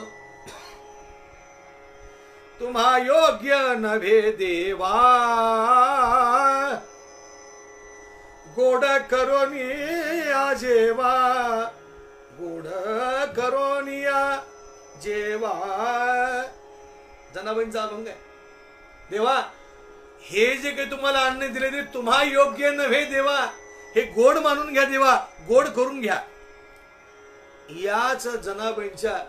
तुम्हा योग्य नभे देवा, गोड करोनिया जेवा, गोड करोनिया जेवा. जनाबाईंचा अभंग आहे. देवा, हे जे काही तुम्हाला अन्न दिले ते तुम्हा योग्य नव्हे देवा, हे गोड मानून घ्या देवा, गोड करून घ्या. याच जनाबाईंच्या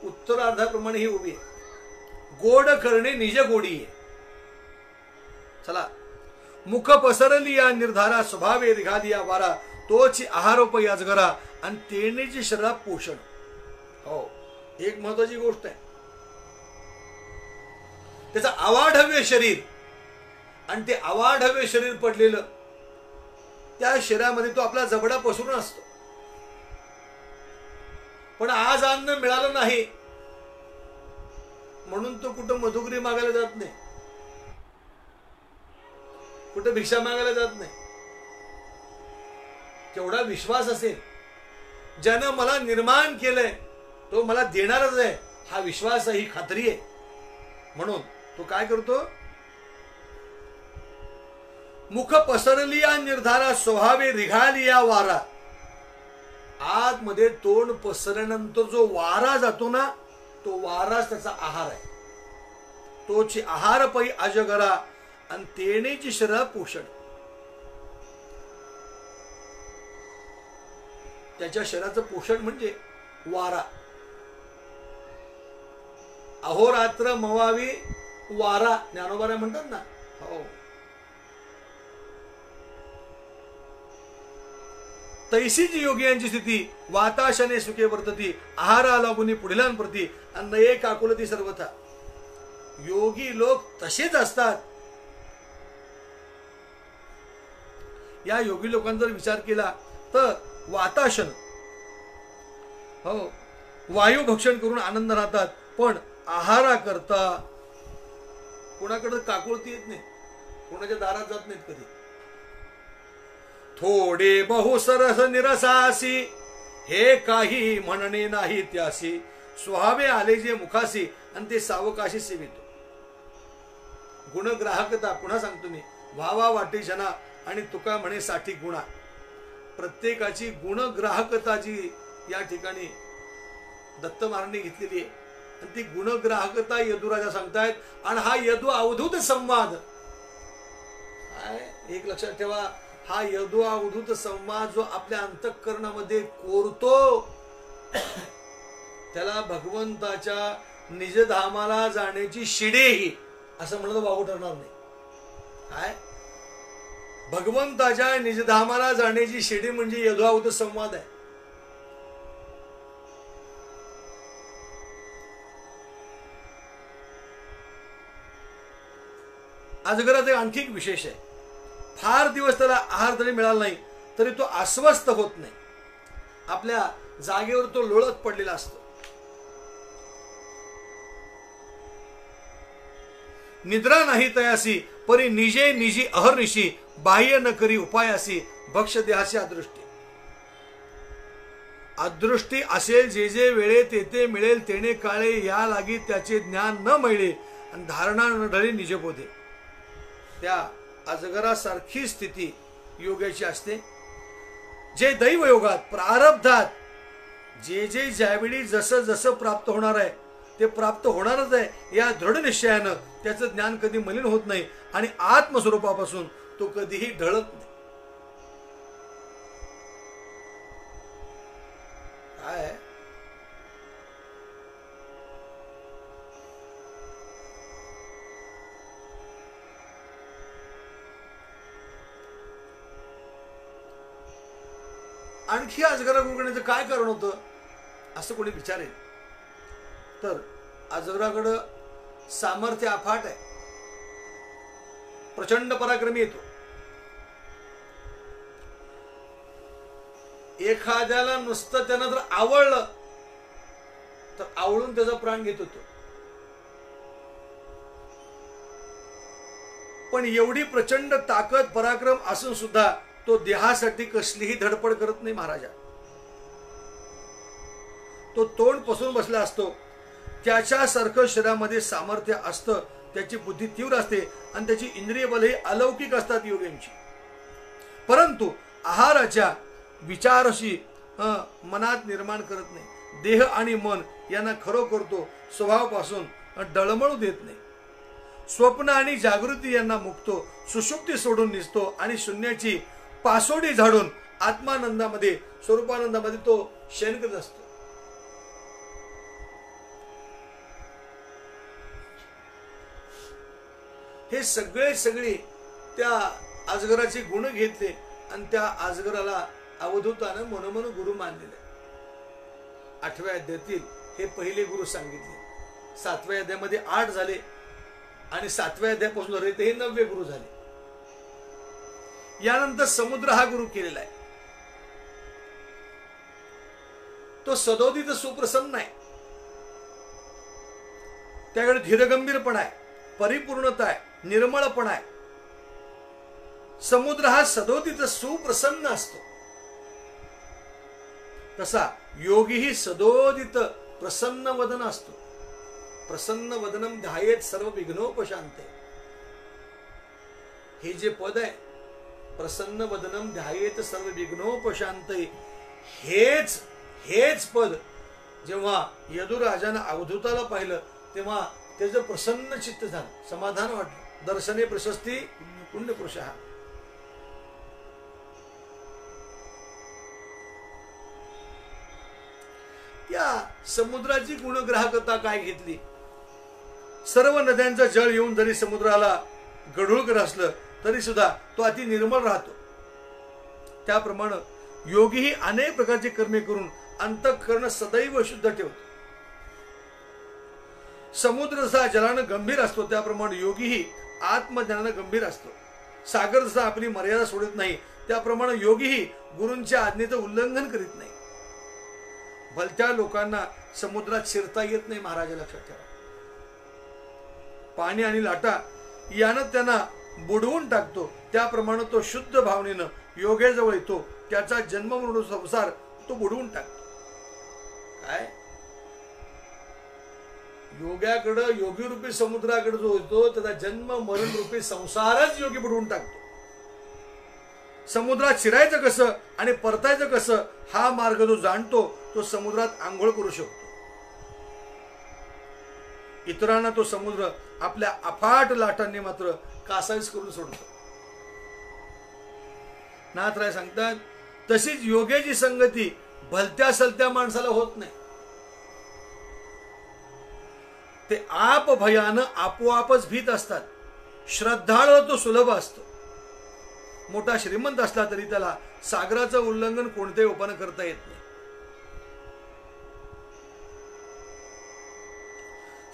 उत्तरार्धाप्रमाणे ही उभी आहे. गोड करणे निज गोडी आहे. चला, मुख पसरली या निर्धारा, स्वभावे रिघाली या वारा, तोची आहारोपय अजगरा आणि तेनेची शरीरात पोषण. हो, एक महत्वाची गोष्ट आहे. त्याचं अवाढव्य शरीर आणि ते अवाढव्य शरीर पडलेलं, त्या शरीरामध्ये तो आपला जबडा पसरून असतो. पण आज अन्न मिळालं नाही म्हणून तो कुठं मधुगरी मागायला जात नाही, कुठं भिक्षा मागायला जात नाही. केवढा विश्वास असेल, ज्यानं मला निर्माण केलंय तो मला देणारच आहे, हा विश्वास आहे, ही खात्री आहे. म्हणून तो काय करतो, मुख पसरलिया निर्धारा, स्वभावे रिघालिया वारा. आतमध्ये तोंड पसरल्यानंतर जो वारा जातो ना, तो वाराच त्याचा आहार आहे. तोची आहार पै अजगरा आणि तेनेची शरीर पोषण. त्याच्या शरीराचं पोषण म्हणजे वारा. अहोरात्र मवावी वारा, ज्ञानोबा म्हणतात ना. हो, तैसीच योगियांची स्थिती, वाताशने सुखे वर्तती, आहारा लागुनी पुढीलांप्रती अन्नये काकुलती सर्वथा. योगी लोक तसेच असतात. या योगी लोकांचा जर विचार केला तर वाताशन, हो, वायू भक्षण करून आनंद राहतात, पण आहारा करता कोणाकडे काकुळती येत नाही, कोणाच्या दारात जात नाहीत कधी. थोडे बहु सरस निरसासी, हे काही म्हणणे नाही त्यासी, स्वभावे आले जे मुखासी, आणि ते सावकाशी सेवितो. गुणग्राहकता, पुन्हा सांगतो मी, व्हावा वाटे जना आणि तुका म्हणे साठी गुणा. प्रत्येकाची गुणग्राहकता जी या ठिकाणी दत्त महाराजांनी घेतलेली आहे, आणि ती गुणग्राहकता यदुराजा सांगतायत. आणि हा यदु अवधूत संवाद, एक लक्षात ठेवा, हा यदु अवधूत संवाद जो आपल्या अंतःकरणामध्ये कोरतो, त्याला भगवंताच्या निजधामाला जाण्याची शिडेही असं म्हणलं वावू ठरणार नाही. काय भगवंताच्या निजधामाला जाण्याची शिडी म्हणजे यदु अवधूत संवाद आहे. अजगराचा आणखी एक विशेष आहे. फार दिवस त्याला आहार जरी मिळाला नाही तरी तो अस्वस्थ होत नाही. आपल्या जागेवर तो लोळत पडलेला असतो. निद्रा नाही तयासी, परी निजे निजी अहर्निशी, बाह्य न करी उपायासी, भक्ष देहाची अदृष्टी. अदृष्टी असेल जे जे वेळे ते मिळेल तेने काळे, या लागी त्याचे ज्ञान न मिळे आणि धारणा न ढळे निजबोधे. त्या अजगरासारखी स्थिती योगाची असते. जे दैवयोगात प्रारब्धात जे जे ज्यावेळी जसं जसं प्राप्त होणार आहे ते प्राप्त होणारच आहे, या दृढ निश्चयानं त्याचं ज्ञान कधी मलिन होत नाही आणि आत्मस्वरूपापासून तो कधीही ढळत नाही. काय आणखी अजगरा गुरगण्याचं काय कारण होतं असं कोणी विचारेल तर अजगराकडं सामर्थ्य अफाट आहे, प्रचंड पराक्रमी येतो. एखाद्याला नुसतं त्यानं जर आवडलं तर आवळून त्याचा प्राण घेत होतो. पण एवढी प्रचंड ताकद पराक्रम असून सुद्धा तो देहासाठी कसलीही धडपड करत नाही महाराजा. तो तोंड पसरून बसला असतो. त्याच्यासारखं शरीरामध्ये सामर्थ्य असतं, त्याची बुद्धी तीव्र असते आणि त्याची इंद्रिय बल हे अलौकिक असतात योग्यांची. परंतु आहाराच्या विचाराशी मनात निर्माण करत नाही. देह आणि मन यांना खरोखर तो स्वभावापासून डळमळू देत नाही. स्वप्न आणि जागृती यांना मुक्तो, सुषुप्ती सोडून निसतो आणि शून्याची पासोडी झाडून आत्मानंदामध्ये स्वरूपानंदामध्ये तो शयन करत असतो. हे सगळे त्या अजगराचे गुण घेतले आणि त्या अजगराला अवधूतानं मनोमन गुरु मानलेले. 8व्या अध्यायातील हे पहिले गुरु सांगितले. 7व्या अध्यायामध्ये 8 झाले आणि 7व्या अध्यायापासून हे 9वे गुरु झाले. यानंतर समुद्र हा गुरु केलेला आहे. तो सदोदित सुप्रसन्न आहे, त्याकडे धीरगंभीरपणा आहे, परिपूर्णता आहे, निर्मळपणा आहे. समुद्र हा सदोदित सुप्रसन्न असतो. तसा योगीही सदोदित प्रसन्न वदन असतो. प्रसन्न वदनम ध्यायेत सर्व विघ्नोपशांते. हे जे पद आहे, प्रसन्न वदनम ध्यायेत सर्व विघ्नोपशांते, हेच पद जेव्हा यदुराजानं अवधूताला पाहिलं तेव्हा त्याचं प्रसन्न चित्त झालं, समाधान वाटलं. दर्शने प्रशस्ती पुण्य पुरुषः. या समुद्राची गुणग्राहकता काय घेतली. सर्व नद्यांचं जळ येऊन जरी समुद्राला गढूळ करत असलं तरी सुद्धा तो अति निर्मळ राहतो. त्याप्रमाणे योगीही अनेक प्रकारचे कर्मे करून अंतःकरण सदैव शुद्ध ठेवतो. समुद्र जसा जलानं गंभीर असतो त्याप्रमाणे योगीही आत्मज्ञानानं गंभीर असतो. सागर जसा आपली मर्यादा सोडत नाही त्याप्रमाणे योगीही गुरूंच्या आज्ञेचं उल्लंघन करीत नाही. भलत्या लोकांना समुद्रात शिरता येत नाही. महाराज लक्षात ठेवा. पाणी आणि लाटा यानं त्यांना बुडवून टाकतो त्याप्रमाणे तो शुद्ध भावनेनं योग्याजवळ येतो. त्याचा जन्म मृत्यू संसार तो बुडवून टाकतो. काय योग्याकडं योगी रूपी समुद्राकडे जो येतो त्याचा जन्म मरण रूपी संसारच योगी बुडवून टाकतो. समुद्रात शिरायचं कसं आणि परतायचं कसं हा मार्ग जो जाणतो तो समुद्रात आंघोळ करू शकतो. इतरांना तो समुद्र आपल्या अफाट लाटांनी मात्र कासावीस करून सोडतो. नाथराय सांगतात तशीच योग्याची संगती भलत्या सलत्या माणसाला होत नाही. ते आप भयानं आपोआपच भीत असतात. श्रद्धाळू तो सुलभ असतो. मोठा श्रीमंत असला तरी त्याला सागराचं उल्लंघन कोणत्याही उपायाने करता येत नाही.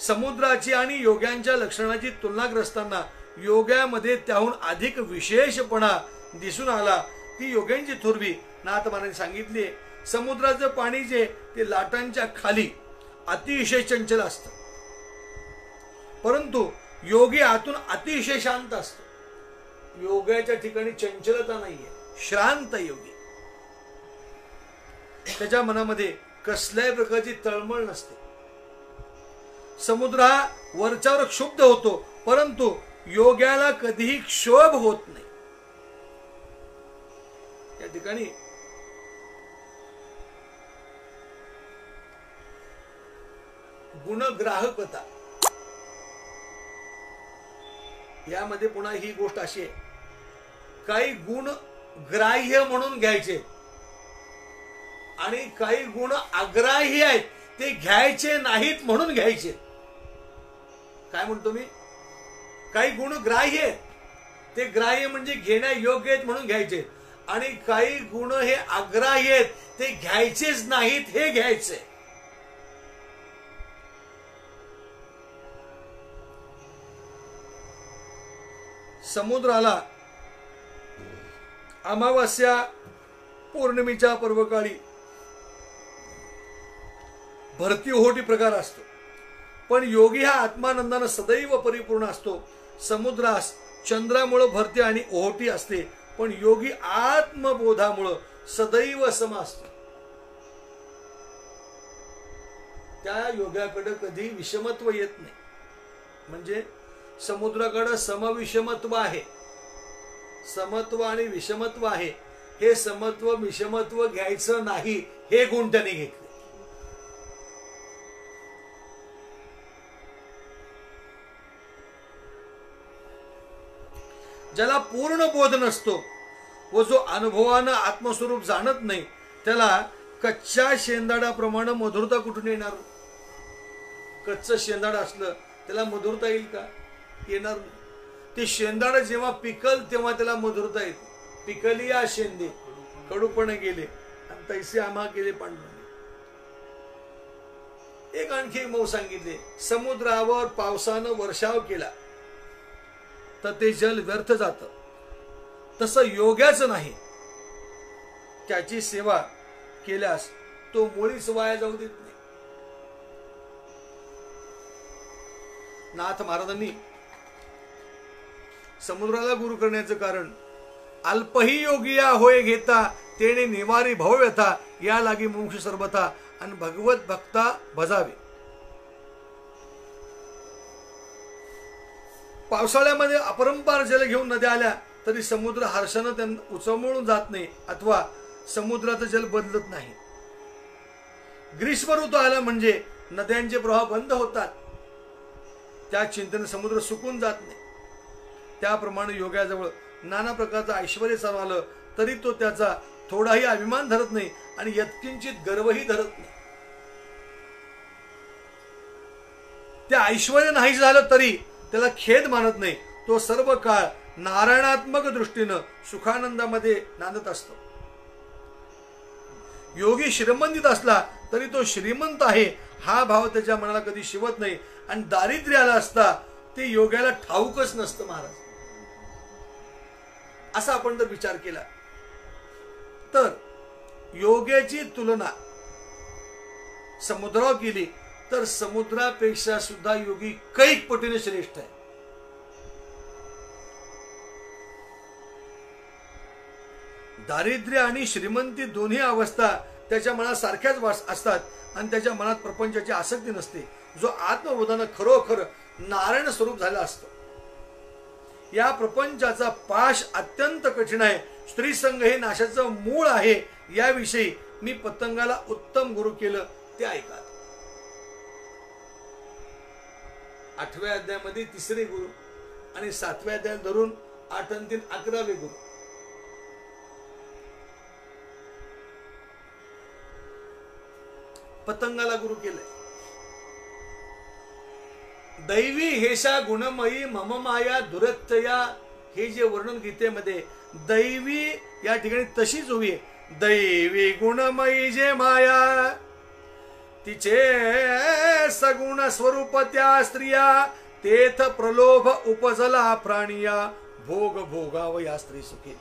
समुद्राची आणि योग्यांच्या लक्षणाची तुलनाग्रस्तांना योग्यामध्ये त्याहून अधिक विशेषपणा दिसून आला. ती योग्यांची थोरवी नाथ महाराजांनी सांगितली. समुद्राचं पाणी जे ते लाटांच्या खाली अतिशय चंचल असतं परंतु योगी आतून अतिशय शांत असतो. योगाच्या ठिकाणी चंचलता नाहीये. श्रांत योगी त्याच्या मनामध्ये कसल्याही प्रकारची तळमळ नसते. समुद्र हा वरच्यावर क्षुब्ध होतो परंतु योग्याला कधीही क्षोभ होत नाही. या ठिकाणी गुणग्राहकता यामध्ये पुन्हा ही गोष्ट अशी आहे काही गुण ग्राह्य म्हणून घ्यायचे आणि काही गुण अग्राह्य आहेत ते घ्यायचे नाहीत म्हणून घ्यायचे. काय म्हणतो मी? काही गुण ग्राह्य आहेत ते ग्राह्य म्हणजे घेण्या योग्य आहेत म्हणून घ्यायचे आणि काही गुण हे अग्राह्य आहेत ते घ्यायचेच नाहीत हे घ्यायचे. समुद्राला अमावास्या पौर्णिमेच्या पर्वकाळी भरती ओहोटी प्रकार असतो पण योगी हा आत्मानंदाने सदैव परिपूर्ण असतो. समुद्रास चंद्रामुळे भरती आणि ओहोटी असते पण योगी आत्मबोधामुळे सदैव सम असतो. त्या योगाकडे कधी विषमत्व येत नाही. म्हणजे समुद्राकडे समविषमत्व आहे. समत्व आणि विषमत्व आहे. हे समत्व विषमत्व घ्यायचं नाही हे गुण त्याने घेतले. ज्याला पूर्ण बोध नसतो व जो अनुभवानं आत्मस्वरूप जाणत नाही त्याला कच्च्या शेंदाडाप्रमाणे मधुरता कुठून येणार? कच्चं शेंदाड असलं त्याला मधुरता येईल का? येणार नाही. ते शेंदाड जेव्हा पिकल तेव्हा त्याला मधुरता येते. पिकली या शेंदे कडूपणे गेले आणि तैसे आम्हा केले पांडुरंग. एक आणखी मऊ सांगितले समुद्रावर पावसानं वर्षाव केला तर ते जल व्यर्थ जातं. तसं योग्याचं नाही. त्याची सेवा केल्यास तो मुळीच वाया जाऊ देत नाही. नाथ महाराजांनी समुद्राला गुरु करण्याचं कारण अल्पही योगिया होय घेता तेने निवारी भवव्यथा या लागी मोक्ष सर्वथा आणि भगवत भक्ता भजावे. पावसाळ्यामध्ये अपरंपार जल घेऊन नद्या आल्या तरी समुद्र हर्षानं त्यांना उचमळून जात नाही अथवा समुद्राचं जल बदलत नाही. ग्रीष्म ऋतू आला म्हणजे नद्यांचे प्रवाह बंद होतात. त्या चिंतेने समुद्र सुकून जात नाही. त्याप्रमाणे योगाजवळ नाना प्रकारचं ऐश्वर्य चालवलं तरी तो त्याचा थोडाही अभिमान धरत नाही आणि यत्किंचित गर्वही धरत नाही. त्या ऐश्वर्य नाही झालं तरी त्याला खेद मानत नाही. तो सर्व काळ नारायणात्मक दृष्टीनं सुखानंदामध्ये नांदत असतो. योगी श्रीमंतीत असला तरी तो श्रीमंत आहे हा भाव त्याच्या मनाला कधी शिवत नाही आणि दारिद्र्य आला असता ते योग्याला ठाऊकच नसतं. महाराज असा आपण जर विचार केला तर योग्याची तुलना समुद्रावर केली तर समुद्रापेक्षा सुद्धा योगी कैक पटीने श्रेष्ठ आहे. दारिद्र्य आणि श्रीमंती दोन्ही अवस्था त्याच्या मनात सारख्याच असतात आणि त्याच्या मनात प्रपंचाची आसक्ती नसते. जो आत्मबोधानं खरोखर नारायण स्वरूप झाला असतो. या प्रपंचाचा पाश अत्यंत कठीण आहे. स्त्री संघ हे नाशाचं मूळ आहे. याविषयी मी पतंगाला उत्तम गुरु केलं ते ऐका. 8व्या अध्यायामध्ये 3रे गुरु आणि 7व्या अध्यायात धरून 8 आणि 3 11वे गुरु. पतंगाला गुरु केलंय. दैवी हेशा गुणमयी मम माया दुरत्यया हे जे वर्णन गीतेमध्ये दैवी या ठिकाणी तशीच हवी आहे. दैवी गुणमयी जे माया तिचे सगुण स्वरूप त्या स्त्रिया तेथ प्रलोभ उपजला प्राणिया भोग भोगाव या स्त्री सुखी.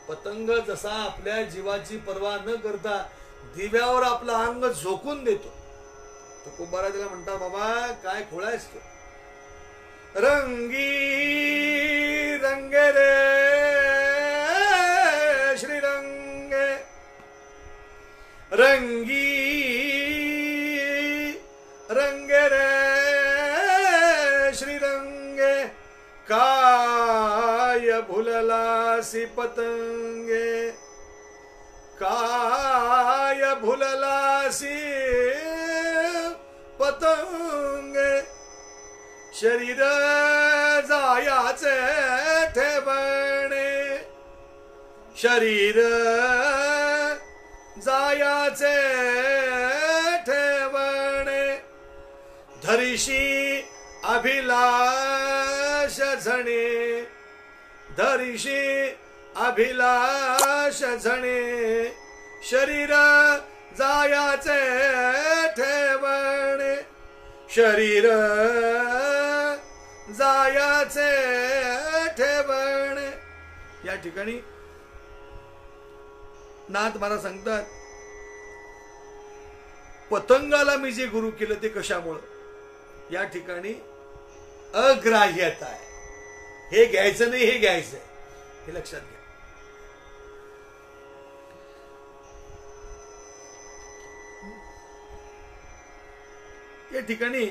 पतंग जसा आपल्या जीवाची पर्वा न करता दिव्यावर आपलं अंग झोकून देतो तर कुंभारा त्याला म्हणतात बाबा काय खोळायस तू. रंगी रंग रे श्रीरंगे रंगी रंगे रे श्रीरंगे काय भुललासी पतंगे काय भुललासी पतंगे शरीर जायाचे ठेवणे शरीर जायाचे ठेवणे धरिशी अभिलाष झणे धरिशी अभिलाष झणे शरीर जायाचे ठेवणे शरीर जायाचे ठेवणे. या ठिकाणी नाथ महाराज सांगतात पतंगाला मी जे गुरु केलं ते कशामुळं. या ठिकाणी अग्राह्यता आहे. हे घ्यायचं नाही हे घ्यायचंय हे लक्षात घ्या. या ठिकाणी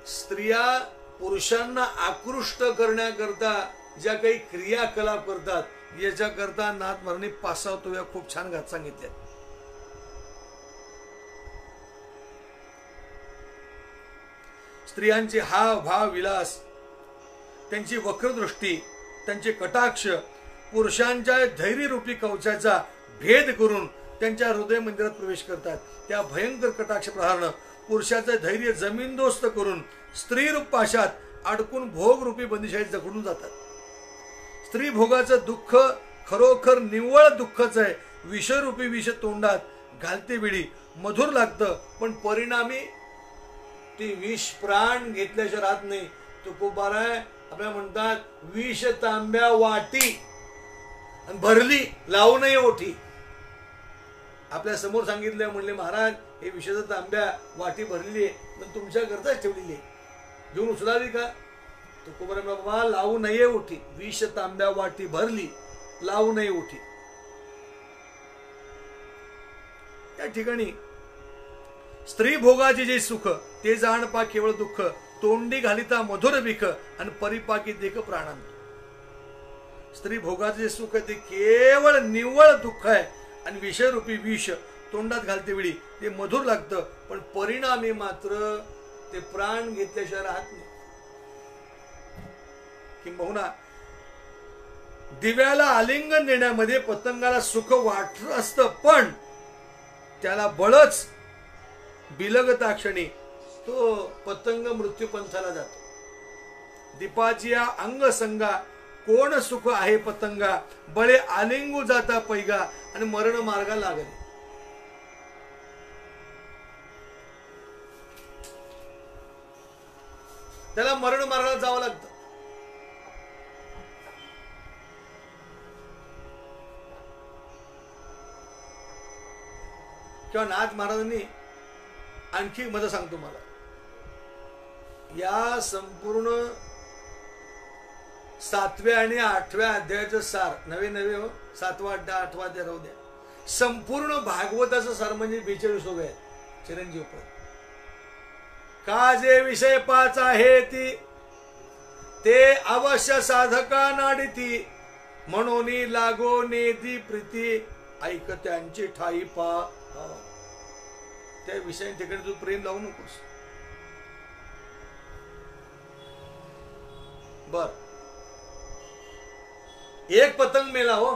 स्त्रिया पुरुषांना आकृष्ट करण्याकरता ज्या काही क्रियाकलाप करतात याच्याकरता नाथ महाराजांनी 5-6 तोव्या खूप छान घात सांगितल्या. स्त्रियांचे हाव भाव विलास त्यांची वक्रदृष्टी त्यांचे कटाक्ष पुरुषांच्या धैर्यरूपी कवचाचा भेद करून त्यांच्या हृदय मंदिरात प्रवेश करतात. त्या भयंकर कटाक्ष प्रहारानं पुरुषाचं धैर्य जमीनदोस्त करून स्त्रीरूप पाशात अडकून भोगरूपी बंदिशाळीत जखडून जातात. स्त्री भोगाचं दुःख खरोखर निव्वळ दुःखच आहे. विषरूपी विष तोंडात घालते वेळी मधुर लागतं पण परिणामी ती विष प्राण घेतल्याशिवाय राहत नाही. तुकोबारा आपल्याला म्हणतात विष तांब्या वाटी आणि भरली लावू नये ओठी. आपल्या समोर सांगितलं म्हणले महाराज हे विषाचं तांब्या वाटी भरलेली आहे पण तुमच्या करताच ठेवलेली आहे घेऊन उचलावी का. तुकोबारा बाबा लावू नये ओठी. विष तांब्या वाटी भरली लावू नये ओठी. त्या ठिकाणी स्त्री भोगाचे जे सुख ते जाणपा केवळ दुःख तोंडी घालिता मधुर बिख आणि परिपाकी देख प्राणांत. स्त्री भोगाचे जे सुख ते केवळ निव्वळ दुःख आहे आणि विषरूपी विष तोंडात घालते वेळी ते मधुर लागतं पण परिणामी मात्र ते प्राण घेतल्याशिवाय राहत नाही. किंबहुना दिव्याला आलिंगन देण्यामध्ये पतंगाला सुख वाटत असतं पण त्याला बळच बिलगता क्षणी तो पतंग मृत्यूपंथाला जातो. दीपाची या अंग संगा कोण सुख आहे पतंगा बळे आलिंगू जाता पैगा आणि मरण मार्गा लागले. त्याला मरण मार्गाला जावं लागतं. किंवा नाथ महाराजांनी आणखी मध्ये सांगतो मला, या संपूर्ण 7व्या आणि 8व्या अध्यायाचं सार, नवे हो, 7वा अध्याय 8वा अध्याय राहू द्या, संपूर्ण भागवताचं सार म्हणजे 42 आहे चिरंजीव पद. का जे विषय 5 आहे ती ते अवश्य साधका नाडिती, म्हणून लागो नेदी प्रीती ऐक त्यांची ठाई पा. त्या विषया ठिकाणी तू प्रेम लावू नकोस. बर, एक पतंग मेला हो.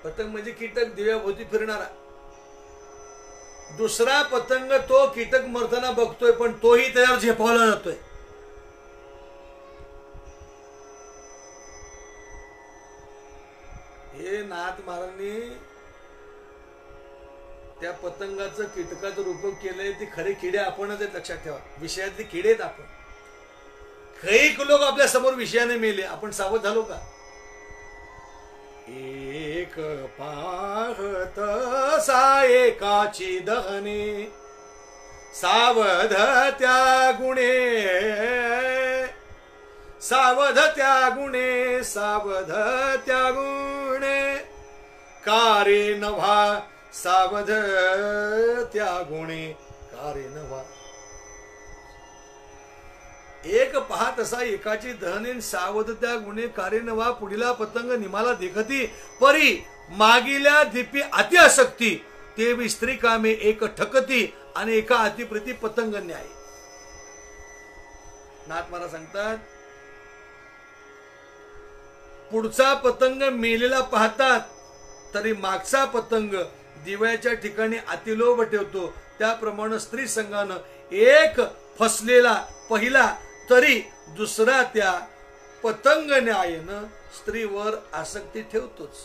पतंग म्हणजे कीटक दिव्याभोवती फिरणारा. दुसरा पतंग तो कीटक मरताना बघतोय, पण तोही त्याच्यावर झेपावला जातोय. हे नाथ महाराजांनी त्या पतंगाचं कीटकाचं रूप केलंय. ती खरे किडे आपणच आहेत, लक्षात ठेवा. विषयातले किडे आहेत आपण. कैक लोक आपल्या समोर विषयाने मेले, आपण सावध झालो का? एक पाहत सा एकाची दहने, सावध त्या गुणे, सावध त्या गुणे, सावध त्या गुणे, कारे नव्हा, सावध त्या गुणे, कारे नव्हा. एक पाहत असा एकाची दहने, सावध त्या गुणे, कारे नवा. पुढीला पतंग निमाला देखती, परी मागिल्या दीपी अति आसक्ती, ते बी स्त्री कामे एक ठकती, आणि एका अतिप्रीती पतंग न्याय. नाथ महाराज सांगतात, पुढचा पतंग मेलेला पाहतात, तरी मागचा पतंग दिव्याच्या ठिकाणी अतिलोभ ठेवतो. त्याप्रमाणे स्त्री संघानं एक फसलेला पहिला, तरी दुसरा त्या पतंग न्यायनं स्त्रीवर आसक्ती ठेवतोच.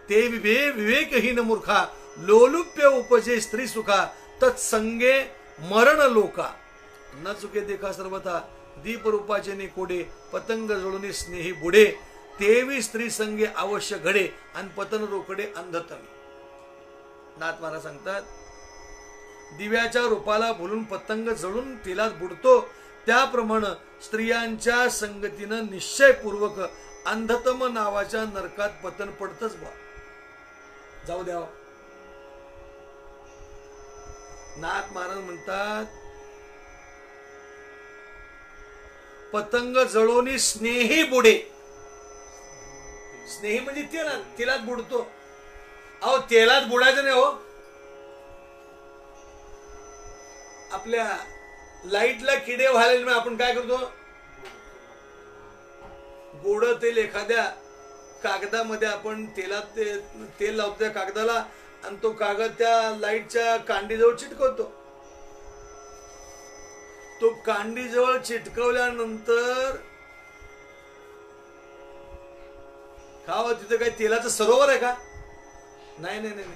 ते विवेकहीन मूर्खा, लोलुप्य उपजे स्त्री सुखा, तत्संगे मरण लोका. न चुके देखा सर्वथा, दीप रूपाचे ने कोडे, पतंग जळून स्नेही बुडे, तेवी स्त्री संगे अवश्य घडे, आणि पतन रोकडे अंधतमी. नाथ महाराज सांगतात, दिव्याच्या रूपाला भुलून पतंग जळून तेलात बुडतो, त्याप्रमाणे स्त्रियांच्या संगतीनं निश्चयपूर्वक अंधतम नावाच्या नरकात पतन पडतच बा. जाऊ द्याव. नाथ महाराज म्हणतात, पतंग जळोनी स्नेही बुडे. स्नेही म्हणजे तेलात बुडतो. अहो, तेलात बुडायचं नाही हो. आपल्या लाईटला किडे व्हायला मग आपण काय करतो, गोड तेल एखाद्या कागदामध्ये आपण तेल लावतो त्या कागदाला, आणि तो कागद त्या लाईटच्या कांडीजवळ चिटकवतो. तो कांडीजवळ चिटकवल्यानंतर खाव, तिथे काही तेलाचं सरोवर आहे का? नाही नाही नाही,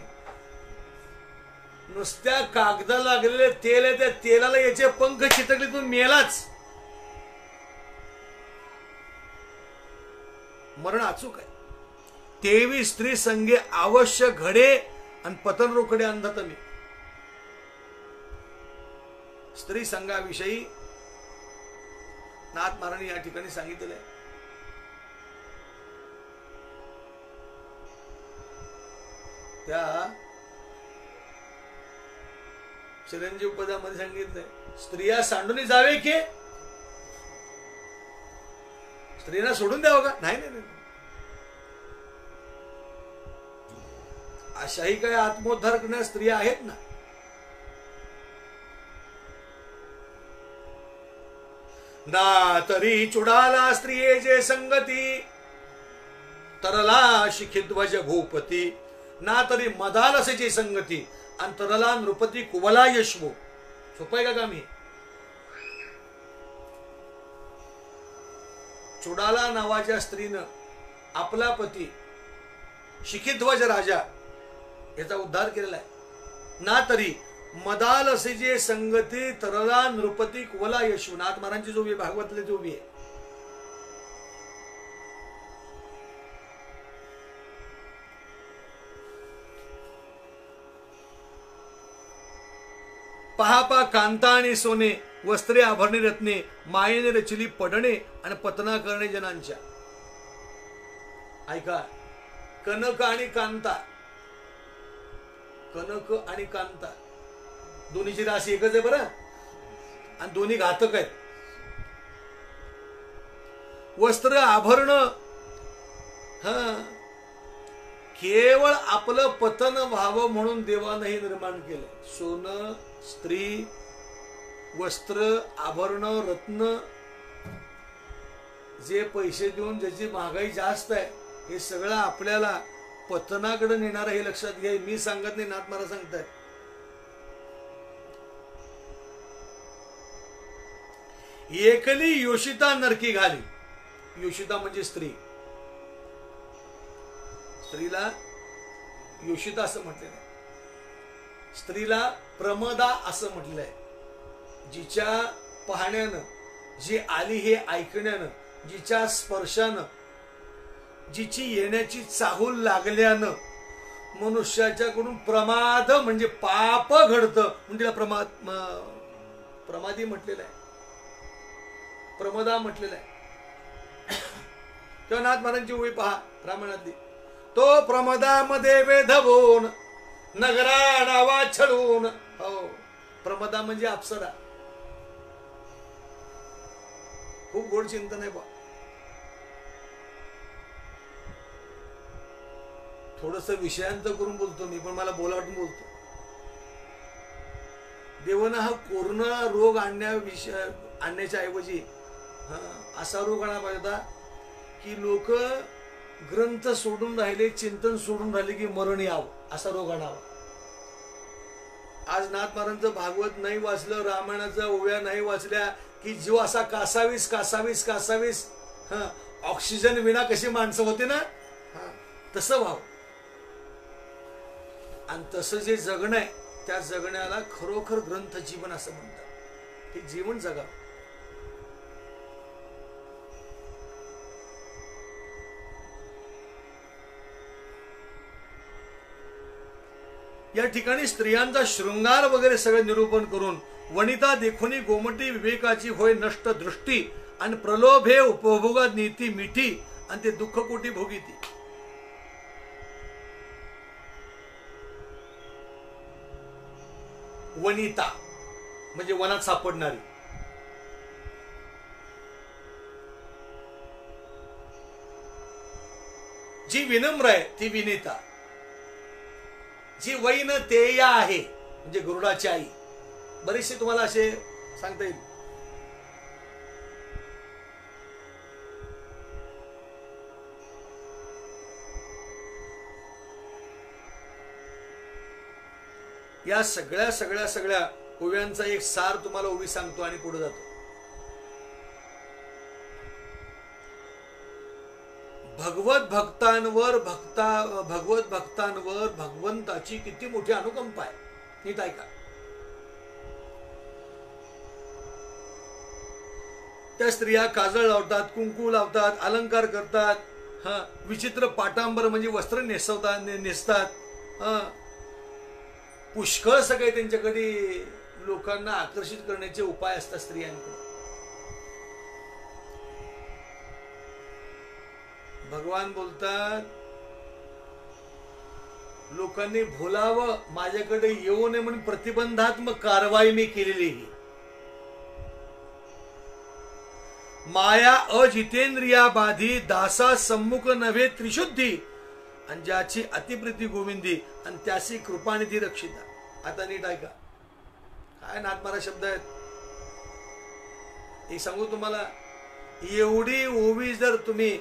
नुसत्या कागदाला लागलेले तेल आहे. त्या तेलाला याचे पंख चिटकले, तो मेलाच. मरण अचूक आहे. तेवी स्त्री संगे अवश्य घडे, आणि पतन रोकडे अंधतमी. स्त्री संघाविषयी नाथ महाराजांनी या ठिकाणी सांगितलेलं आहे. त्या चिरंजीव पदामध्ये सांगितलंय, स्त्रिया सांडून जावे की स्त्रियांना सोडून द्यावं का? नाही नाही नाही, अशाही काही आत्मोद्धार करणाऱ्या स्त्रिया आहेत ना. ना तरी चुडाला स्त्रिये जे संगती, तरला शिखिध्वज भूपती. ना तरी मदाल असेची संगती, अंतरला नृपती कुवला यशवो. सोपं आहे का काम हे? चुडाला नावाच्या स्त्रीनं आपला पती शिखिध्वज राजा याचा उद्धार केलेला आहे. ना तरी मदाल असे जे संगती, तरला नृपती कुवला यशवो. नाथ महाराजांची जो भागवतले जो आहे, पहा पा कांता आणि सोने, वस्त्रे आभरणे रत्ने, मायेने रचली पडणे आणि पतना करणे जनांच्या. ऐका, कनक आणि कांता, कनक आणि कांता दोन्हीची राशी एकच आहे बरं, आणि दोन्ही घातक आहेत. वस्त्र आभरण, केवळ आपलं पतन व्हावं म्हणून देवानंही निर्माण केलं. सोनं, स्त्री, वस्त्र, आभरण, रत्न, जे पैसे देऊन ज्याची महागाई जास्त आहे, हे सगळं आपल्याला पतनाकडे नेणार हे लक्षात घ्या. मी सांगत नाही, नाथ महाराज सांगताय. एकली योषिता नरकी घाली. योषिता म्हणजे स्त्री. स्त्रीला योषिता असं म्हटलेलं आहे. स्त्रीला प्रमदा असं म्हटलेलं आहे. जिच्या पाहण्यानं, जी आली हे ऐकण्यानं, जिच्या स्पर्शानं, जिची येण्याची चाहूल लागल्यानं मनुष्याच्याकडून प्रमाद म्हणजे पाप घडतं, म्हणजे तिला प्रमादी म्हटलेलं आहे, प्रमदा म्हटलेलं आहे. किंवा नाथ महाराजांची ओळी पहा रामायणातली. तो प्रमदामध्ये वेधवून नगरा नावा छळून. हो, प्रमदा म्हणजे अप्सरा. खूप गोड चिंतन आहे बा. थोडस विषयांत करून बोलतो मी, पण मला बोलावून बोलतो. देवानं हा कोरोना रोग आणण्याच्या ऐवजी असा रोग आणा पाहिजे होता की लोक ग्रंथ सोडून राहिले, चिंतन सोडून राहिले की मरण यावं, असा रोग आणावा. आज नाथ महाराजांचं भागवत नाही वाचलं, रामायणाच्या ओव्या नाही वाचल्या की जीव असा कासावीस कासावीस कासावीस. ऑक्सिजन विना कशी माणसं होते ना, तसं व्हावं. आणि तसं जे जगणं आहे, त्या जगण्याला खरोखर ग्रंथ जीवन असं म्हणतात. हे जीवन जगावं. या ठिकाणी स्त्रियांचा शृंगार वगैरे सगळे निरूपण करून, वनिता देखुनी गोमटी विवेकाची होय नष्ट दृष्टी, आणि प्रलोभे उपभोगात नीती मिठी, आणि ते दुःख कोटी भोगीती. वनिता म्हणजे वनात सापडणारी. जी विनम्र आहे ती विनीता. जी वैन तेया आहे म्हणजे गरुडाची आई. बरेचसे तुम्हाला असे सांगता येईल. या सगळ्या ओव्यांचा एक सार तुम्हाला ओवी सांगतो आणि पुढे जातो. भगवत भक्तांवर भगवंताची किती मोठी अनुकंपा आहे. नीट ऐका. त्या स्त्रिया काजळ लावतात, कुंकू लावतात, अलंकार करतात, विचित्र पाटांबर म्हणजे वस्त्र नेसतात. पुष्कळ सगळे त्यांच्याकडे लोकांना आकर्षित करण्याचे उपाय असतात स्त्रियांकडे. भगवान बोलतात, लोकांनी भुलावं, माझ्याकडे येऊ नये म्हणून प्रतिबंधात्मक कारवाई मी केलेली. माया अजितेंद्रिया बाधी, दासा सम्मुख नव्हे त्रिशुद्धी, आणि ज्याची अतिप्रीती गोविंदी, आणि त्याची कृपानिधी रक्षिता. आता नीट ऐका, काय नाथ महाराज शब्द आहेत. एक सांगू तुम्हाला, एवढी ओवी जर तुम्ही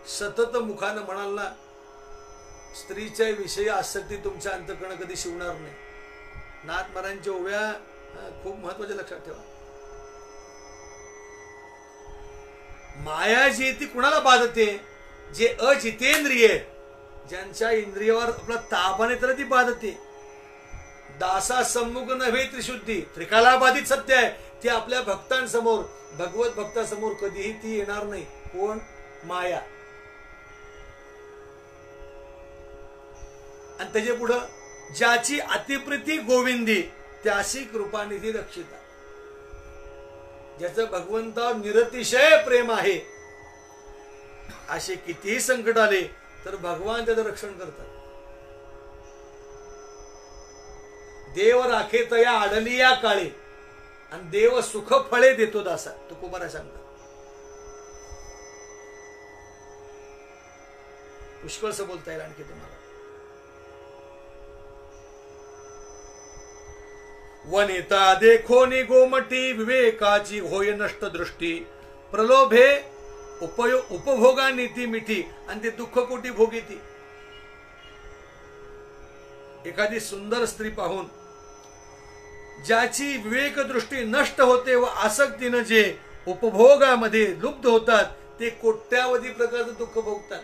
सतत मुखानं म्हणाल ना, स्त्रीच्या विषयी आसक्ती तुमच्या अंतःकरण कधी शिवणार नाही. नाथ महाराजांच्या ओव्या खूप महत्वाच्या, लक्षात ठेवा. माया जी ती कुणाला बाधते? जे अजितेंद्रिय, ज्यांच्या इंद्रियावर आपला ताबा नाही त्याला ती बाधते. दासा सम्मुख नव्हे त्रिशुद्धी, त्रिकाला बाधित सत्य आहे. ती आपल्या भक्तांसमोर, भगवत भक्तांसमोर कधीही ती येणार नाही. कोण? माया. आणि त्याच्या पुढं ज्याची अतिप्रीती गोविंदी, त्यासी कृपानिधी रक्षिता. ज्याचं भगवंतावर निरतिशय प्रेम आहे, असे कितीही संकट आले तर भगवान त्याचं रक्षण करतात. देव राखे तया आडली या काळी, आणि देव सुख फळे देतो दासा. तुकोबारा सांगतात. पुष्कळसं बोलता येईल आणखी तुम्हाला. वनिता देखोनी गोमटी, विवेकाची होय नष्ट दृष्टी. प्रलोभे उपभोगा नीती मिठी, आणि ते दुःख कोटी भोगीती. एखादी सुंदर स्त्री पाहून ज्याची विवेक दृष्टी नष्ट होते व आसक्तीनं जे उपभोगामध्ये लुप्त होतात, ते कोट्यावधी प्रकारचं दुःख भोगतात.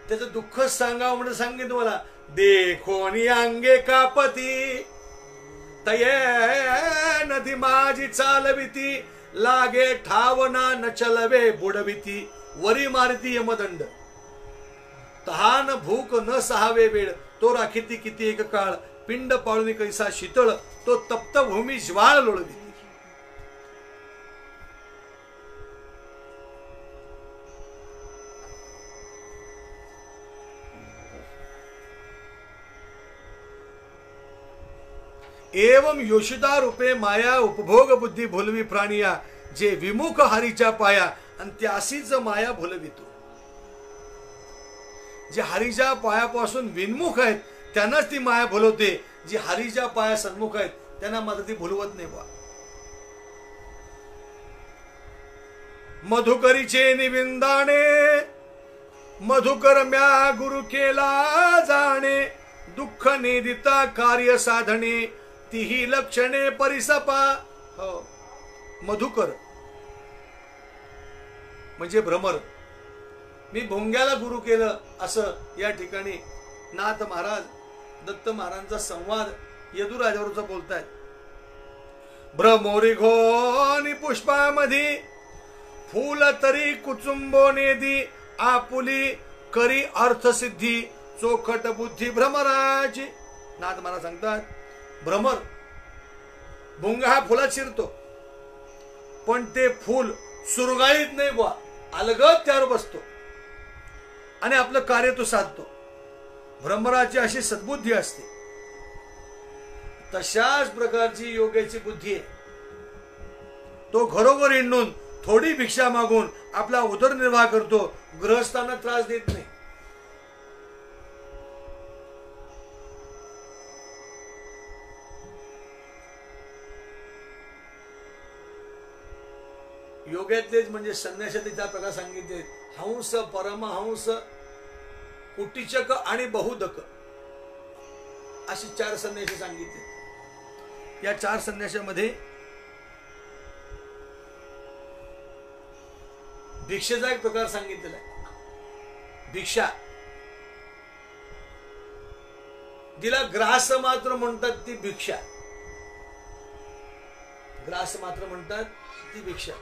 त्याचं दुःख सांगावं म्हणून सांगितलं मला. देखोनी अंगे कापती, तये नदी माझी चालविती. लागे ठावना न चलवे बुडविती. वरी मारती यमदंड. तहान भूक न सहावे वेळ, तो राखीती किती एक काळ. पिंड पाळून कैसा शीतळ, तो तप्त भूमी ज्वाळ लोळविती. एवं योशिता रूपे माया उपभोग बुद्धी भुलवी प्राणिया. जे विमुख हरीच्या पाया, आणि त्यासीच माया भुलवितो. जे हरीच्या पायापासून विन्मुख आहेत त्यांनाच ती माया भुलवते. जी हरीच्या पाया सन्मुख आहेत त्यांना मात्र ती भुलवत नाही. बा मधुकरीचे निविंदाणे, मधुकर म्या गुरु केला जाणे. दुःख नेदिता कार्य साधणे, तिही लक्षणे परिसपा. हो, मधुकर म्हणजे भ्रमर. मी भोंग्याला गुरु केलं असं या ठिकाणी नाथ महाराज दत्त महाराजांचा संवाद यदुराजावरचा बोलतायत. भ्रमोरी घोनी पुष्पामध्ये, फूल तरी कुचुंबो नेदी. आपुली करी अर्थसिद्धी, चोखट बुद्धी भ्रमराची. नाथ महाराज सांगतात, भ्रमर भुंगा हा फुलात शिरतो, पण ते फूल सुरगाळीत नाही बुवा, अलगद त्यावर बसतो आणि आपलं कार्य तो साधतो. भ्रमराची अशी सद्बुद्धी असते. तशाच प्रकारची योग्याची बुद्धी आहे. तो घरोघर हिंडून थोडी भिक्षा मागून आपला उदरनिर्वाह करतो, गृहस्थांना त्रास देत नाही. योग्यातलेच म्हणजे संन्यासाचे चार प्रकार सांगितले. हंस, परमहंस, कुटीचक आणि बहुदक अशी चार संन्यासी सांगितले. या चार संन्यासामध्ये भिक्षेचा एक प्रकार सांगितलेला आहे. भिक्षा जिला ग्रास मात्र म्हणतात ती भिक्षा. ग्रास मात्र म्हणतात ती भिक्षा.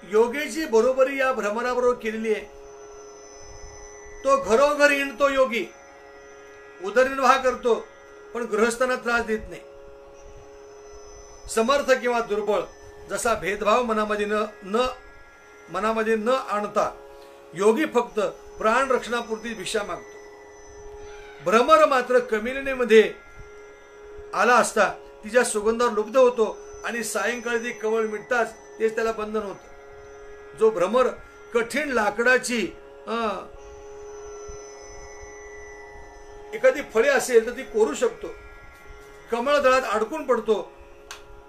योगीची बरोबरी या भ्रमराबरोबर केलेली आहे. तो घरोघर हिंडतो योगी, उदरनिर्वाह करतो, पण गृहस्थांना त्रास देत नाही. समर्थ किंवा दुर्बळ जसा भेदभाव मनामध्ये न आणता योगी फक्त प्राण रक्षणापुरती भिक्षा मागतो. भ्रमर मात्र कमिलिनीमध्ये आला असता तिच्या सुगंधावर लुब्ध होतो आणि सायंकाळी ती कवळ मिटताच तेच त्याला बंधन होतं. जो भ्रमर कठीण लाकडाची एखादी फळे असेल तर ती कोरू शकतो, कमळदळात अडकून पडतो,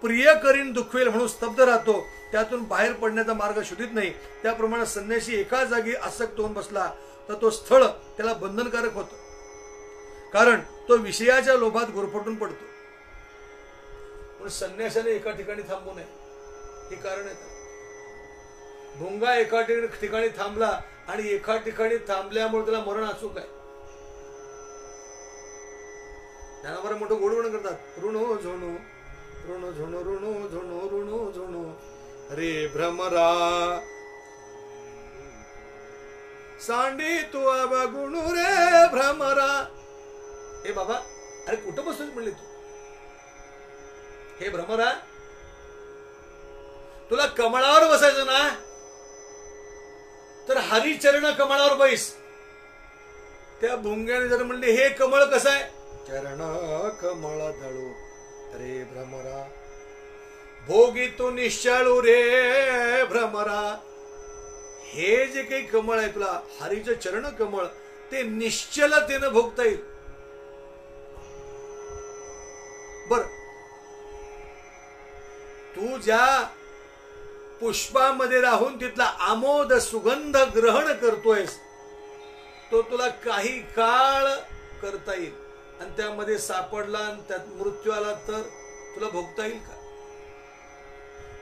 प्रिय करीन दुखवेल म्हणून स्तब्ध राहतो, त्यातून बाहेर पडण्याचा मार्ग शोधित नाही. त्याप्रमाणे संन्यासी एका जागी आसक्त होऊन बसला तर तो स्थळ त्याला बंधनकारक होतं, कारण तो विषयाच्या लोभात गुरफटून पडतो. पण संन्यासाने एका ठिकाणी थांबू नये, हे कारण आहे. भुंगा एका ठिकाणी थांबला आणि एका ठिकाणी थांबल्यामुळे त्याला मरण अचूक आहे. त्यांना बरं मोठं गोडवण करतात. ऋणो झोणू ऋण झोणू ऋणो झोणू ऋणो झोणू रे भ्रमरा सांडी तू अवगुणू रे भ्रमरा. हे बाबा, अरे कुठं बसतोस म्हणले तू? हे भ्रमरा, तुला कमळावर बसायचं ना, तर हरिचरण कमळावर बैस. त्या भुंग्याने जर म्हणले हे कमळ कसं आहे? चरण कमळ दळू रे भ्रमरा, भोगी तू निश्चळू रे भ्रमरा. हे जे काही कमळ आहे तुला, हरीचं चरण कमळ, ते निश्चलतेनं भोगता येईल. बर, तू ज्या पुष्पामध्ये राहून तिथला आमोद सुगंध ग्रहण करतोयस, तो तुला काही काळ करता येईल आणि त्यामध्ये सापडला आणि त्यात मृत्यू आला तर तुला भोगता येईल का?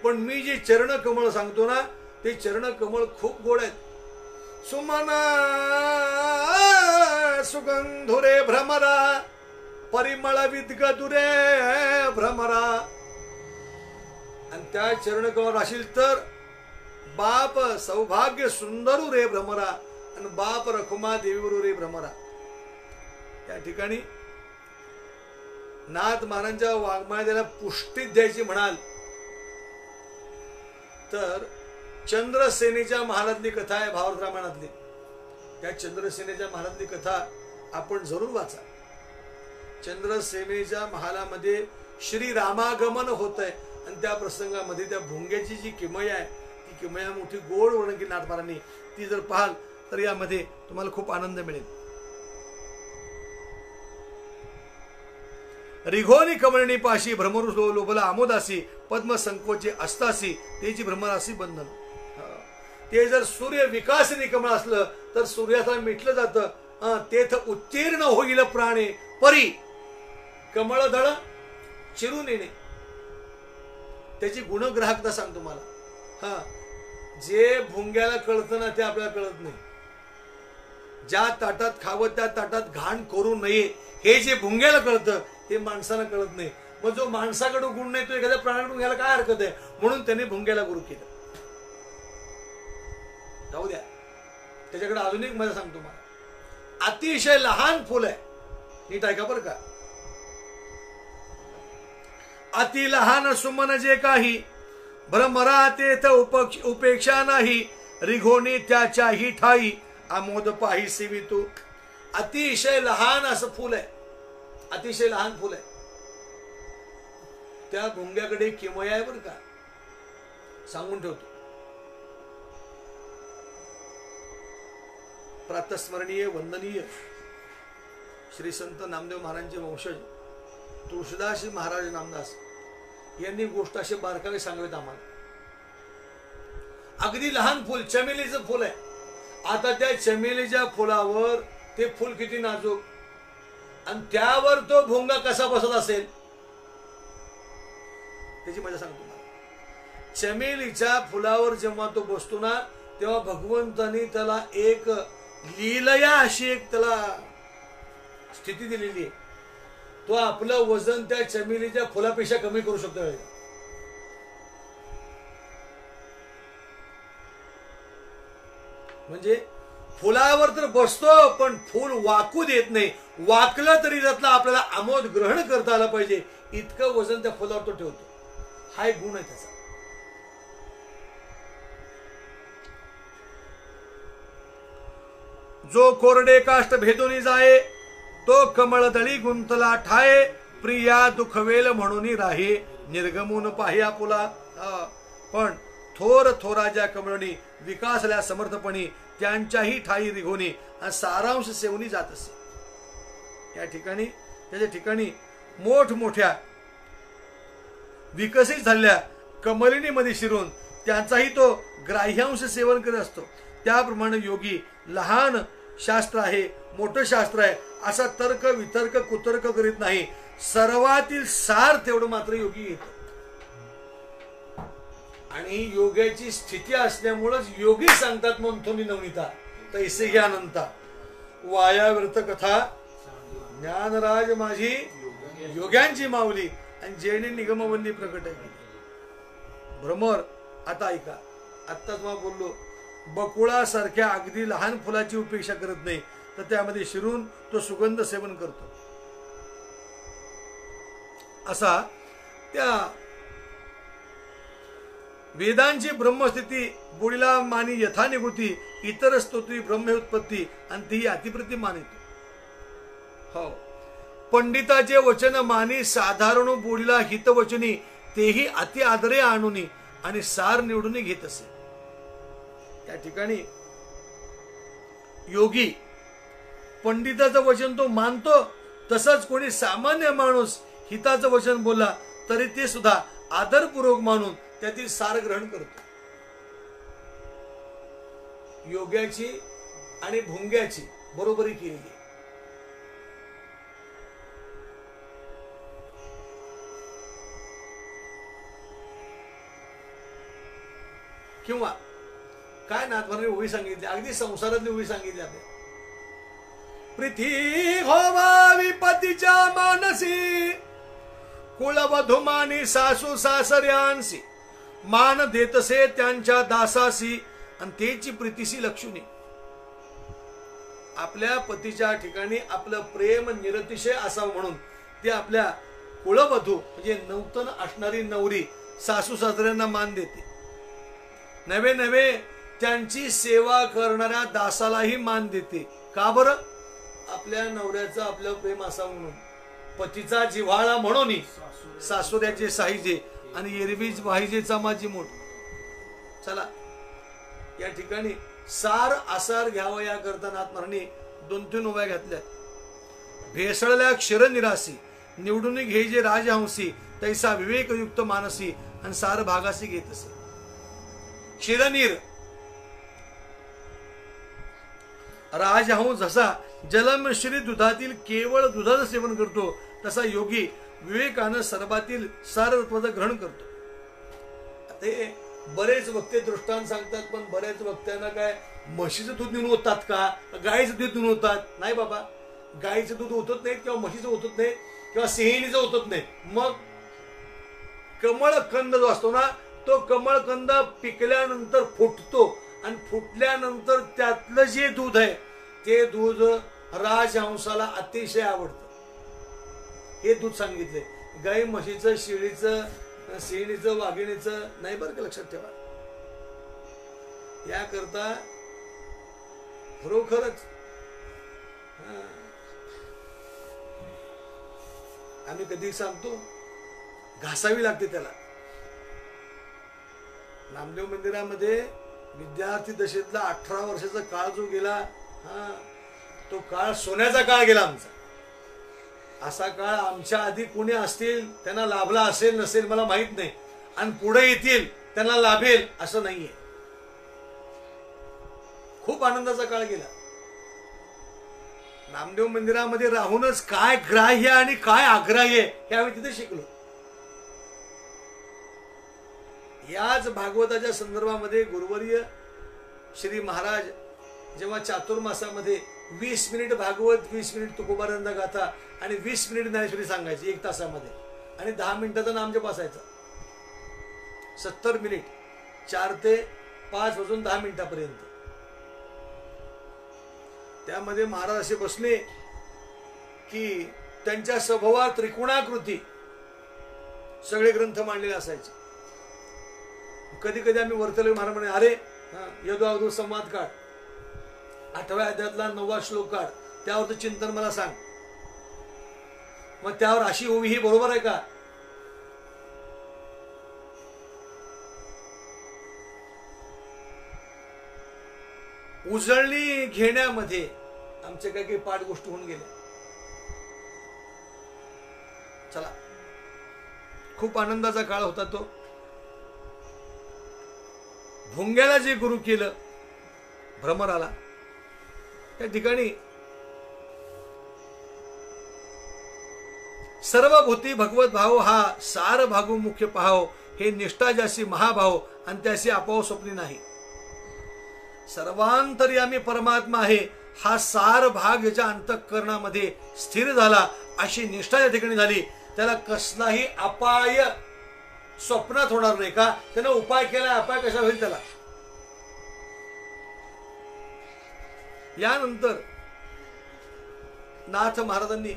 पण मी जे चरण कमळ सांगतो ना, ते चरण कमळ खूप गोड आहेत. सुमना सुगंधुरे भ्रमरा, परिमळ विद्गदुरे भ्रमरा. आणि त्या चरण कमळ राशील तर बाप सौभाग्य सुंदरू रे भ्रमरा आणि बाप रखुमा देवीवरू रे भ्रमरा. त्या ठिकाणी नाथ महाराजांच्या वाङ्मयाला पुष्टी द्यायची म्हणाल तर चंद्रसेनेच्या महालातली कथा आहे भावार्थ रामायणातली. त्या चंद्रसेनेच्या महालातली कथा आपण जरूर वाचा. चंद्रसेनेच्या महालामध्ये श्री रामागमन होत आहे आणि त्या प्रसंगामध्ये त्या भुंग्याची जी किमया आहे, ती किमया मोठी गोड वर्णन केली नाथ महाराजांनी. ती जर पाहाल तर यामध्ये तुम्हाला खूप आनंद मिळेल. रिघोनी कमळणी पाशी भ्रमरू लोभला आमोदासी, पद्म संकोचे असतासी तेची भ्रमरासी बंधन. ते जर सूर्य विकासनी कमळ असलं तर सूर्याला मिटलं जातं. तेथ उत्तीर्ण होईल प्राणे परी कमळ दळ चिरून येणे. त्याची गुणग्राहकता सांगतो मला. जे भुंग्याला कळतं ना ते आपल्याला कळत नाही. ज्या ताटात खावं त्या ताटात घाण करू नये हे जे भुंग्याला कळतं हे माणसाला कळत नाही. मग जो माणसाकडून गुण नाही तो एखाद्या प्राण्याकडून घ्यायला काय हरकत आहे? म्हणून त्याने भुंग्याला गुरु केलं. जाऊ द्या, त्याच्याकडे अजून एक मजा सांगतो मला. अतिशय लहान फुल आहे, नीट ऐका बरं का. अति लहान सुमन जे काही भ्रमरा तेथ उपेक्षा नाही, रिघोनी त्याच्याही ठाई आमोद पाही सेवी तू. अतिशय लहान असं फुल आहे, अतिशय लहान फुल आहे. त्या भुंग्याकडे किमया आहे बरं का, सांगून ठेवतो. प्रातस्मरणीय वंदनीय श्री संत नामदेव महाराजांचे वंशज तुळशीदास महाराज नामदास यांनी गोष्ट असे बारकावे सांगावेत आम्हाला. अगदी लहान फुल, चमेलीचं फुल आहे. आता त्या चमेलीच्या फुलावर ते फुल किती नाजूक आणि त्यावर तो भोंगा कसा बसत असेल त्याची मजा सांगतो मला. चमेलीच्या फुलावर जेव्हा तो बसतो ना, तेव्हा भगवंतानी त्याला एक लीलया अशी एक त्याला स्थिती दिलेली आहे. तो आपलं वजन त्या चमेलीच्या फुलापेक्षा कमी करू शकतो. म्हणजे फुलावर तर बसतो पण फुल वाकू देत नाही. वाकलं तरी त्यातला आपल्याला आमोद ग्रहण करता आला पाहिजे इतकं वजन त्या फुलावर तो ठेवतो. हा एक गुण आहे त्याचा. जो कोरडे काष्ट भेदून जाये, तो कमळ दळी गुंतला ठाये, प्रिया दुखवेल म्हणून राहे, निर्गमून पाह्या पुला. पण थोर थोरा ज्या कमळणी विकासल्या समर्थपणी त्यांच्याही ठाई रिघोनी सारांश सेवनी जात असे. या ठिकाणी त्याच्या ठिकाणी मोठमोठ्या विकसित झालेल्या कमलिनीमध्ये शिरून त्यांचाही तो ग्राह्यांश सेवन करत असतो. त्याप्रमाणे योगी लहान शास्त्र आहे, मोठं शास्त्र आहे असा तर्क वितर्क कुतर्क करीत नाही. सर्वातील सार तेवढं मात्र योगी येत. आणि योग्याची स्थिती असल्यामुळेच योगी सांगतात मंथोनी नवनीता तैसे घ्या अनंता वाया व्यर्थ कथा ज्ञानराज माझी योग्यांची माऊली आणि जेणे निगमवल्ली प्रकट केली. भ्रमर आता ऐका, आत्ता तुम्हाला बोललो बकुळासारख्या अगदी लहान फुलाची उपेक्षा करत नाही, तर त्यामध्ये शिरून तो सुगंध सेवन करतो. असा त्या वेदांची ब्रह्मस्थिती बुडीला मानी यथा निगुती इतर स्तोत्री ब्रह्म उत्पत्ती आणि ती अतिप्रती मानितो. हो, पंडिताचे वचन मानी साधारण बुडीला हितवचनी तेही अति आदरे आणूनी आणि सार निवडून घेत असे. त्या ठिकाणी योगी पंडिताचं वचन तो मानतो, तसंच कोणी सामान्य माणूस हिताचं वचन बोलला तरी ते सुद्धा आदरपूर्वक मानून त्यातील सार ग्रहण करतो. योग्याची आणि भुंग्याची बरोबरी केली. किंवा काय नाथभरांनी ओवी सांगितली, अगदी संसारातली ओवी सांगितली आपल्या. प्रीती होवावी पतीच्या मानसी कुळवधुमानी सासू सासऱ्यांसी मान देतसे त्यांच्या दासासी आणि तेची प्रीतीसी लक्षुनी. आपल्या पतीच्या ठिकाणी आपलं प्रेम निरतिशय असावं म्हणून ते आपल्या कुळवधू म्हणजे नौतन असणारी नवरी सासू सासऱ्यांना मान देते. नवे नवे त्यांची सेवा करणाऱ्या दासालाही मान देते. का बरं? आपल्या नवऱ्याचं आपलं प्रेम असावं म्हणून. पतीचा जिव्हाळा म्हणून सासुऱ्याचे साहिजे आणि एरवीज वाहिजेचा माझी मोठ. चला, या ठिकाणी सार आसार घ्यावं या करता नाथमहारांनी 2-3 ओव्या घातल्या. भेसळल्या क्षीर निरासी निवडून घ्यायचे राजहंसी तैसा विवेकयुक्त मानसी आणि सार भागासी घेत असे. क्षीरनीर राजहंस जसा जलमिश्रित दुधातील केवळ दुधाचं सेवन करतो, तसा योगी विवेकानं सर्वातील सारत्वाचं ग्रहण करतो. ते बरेच वक्ते दृष्टांत सांगतात, पण बऱ्याच वक्त्यांना काय म्हशीचं दूध देऊन होतात का गायीचं दूध देऊन होतात? नाही बाबा, गायीचं दूध होतच नाही किंवा म्हशीचं होतच नाही किंवा सिंहिणीचं होतच नाही. मग कमळकंद जो असतो ना, तो कमळकंद पिकल्यानंतर फुटतो आणि फुटल्यानंतर त्यातलं जे दूध आहे ते दूध राजहंसाला अतिशय आवडतं. हे दूध सांगितलंय. गाई म्हशीचं शेळीचं सिंहिणीचं वाघिणीचं नाही बरं का, लक्षात ठेवा. याकरता खरोखरच आम्ही कधी सांगतो घासावी लागते त्याला. नामदेव मंदिरामध्ये विद्यार्थी दशेतला 18 वर्षाचा काळ जो गेला, तो काळ सोन्याचा काळ गेला आमचा. असा काळ आमच्या आधी कोणी असतील त्यांना लाभला असेल नसेल मला माहित नाही, आणि पुढे येतील त्यांना लाभेल असं नाहीये. खूप आनंदाचा काळ गेला. नामदेव मंदिरामध्ये राहूनच काय ग्राह्य आणि काय अग्राह्य हे आम्ही तिथे शिकलो. याच भागवताच्या संदर्भामध्ये गुरुवर्य श्री महाराज जेव्हा चातुर्मासामध्ये 20 मिनिट भागवत, 20 मिनिट तुकोबानंद गाथा आणि 20 मिनिट ज्ञानेश्वरी सांगायची 1 तासामध्ये, आणि 10 मिनिटाचा नामजप असायचा. 70 मिनिट 4 ते 5 वाजून 10 मिनिटापर्यंत. त्यामध्ये महाराज असे बसले की त्यांच्या स्वभावात त्रिकोणाकृती सगळे ग्रंथ मांडलेले असायचे. कधी कधी आम्ही वर्तले महाराज म्हणे, अरे यदुअवधूत संवाद काढ, 8व्या अध्यायातला 9वा श्लोक काढ, त्यावरचं चिंतन मला सांग. मग त्यावर अशी ओवी ही बरोबर आहे का? उजळणी घेण्यामध्ये आमच्या काही पाठ गोष्टी होऊन गेल्या. चला, खूप आनंदाचा काळ होता तो. भुंग्याला जे गुरु केलं भ्रमराला, त्या ठिकाणी सर्वभूती भगवत भाव हा सार भागू मुख्य पाहाव हे निष्ठा ज्यासी महाभाव आणि त्याशी आपोआप स्वप्नी नाही. सर्वांतर्यामी परमात्मा आहे हा सार भाग याच्या अंतःकरणामध्ये स्थिर झाला, अशी निष्ठा या ठिकाणी झाली. त्याला कसलाही अपाय स्वप्नात होणार नाही. का? त्यानं उपाय केला, अपाय कशा होईल त्याला. यानंतर नाथ महाराजांनी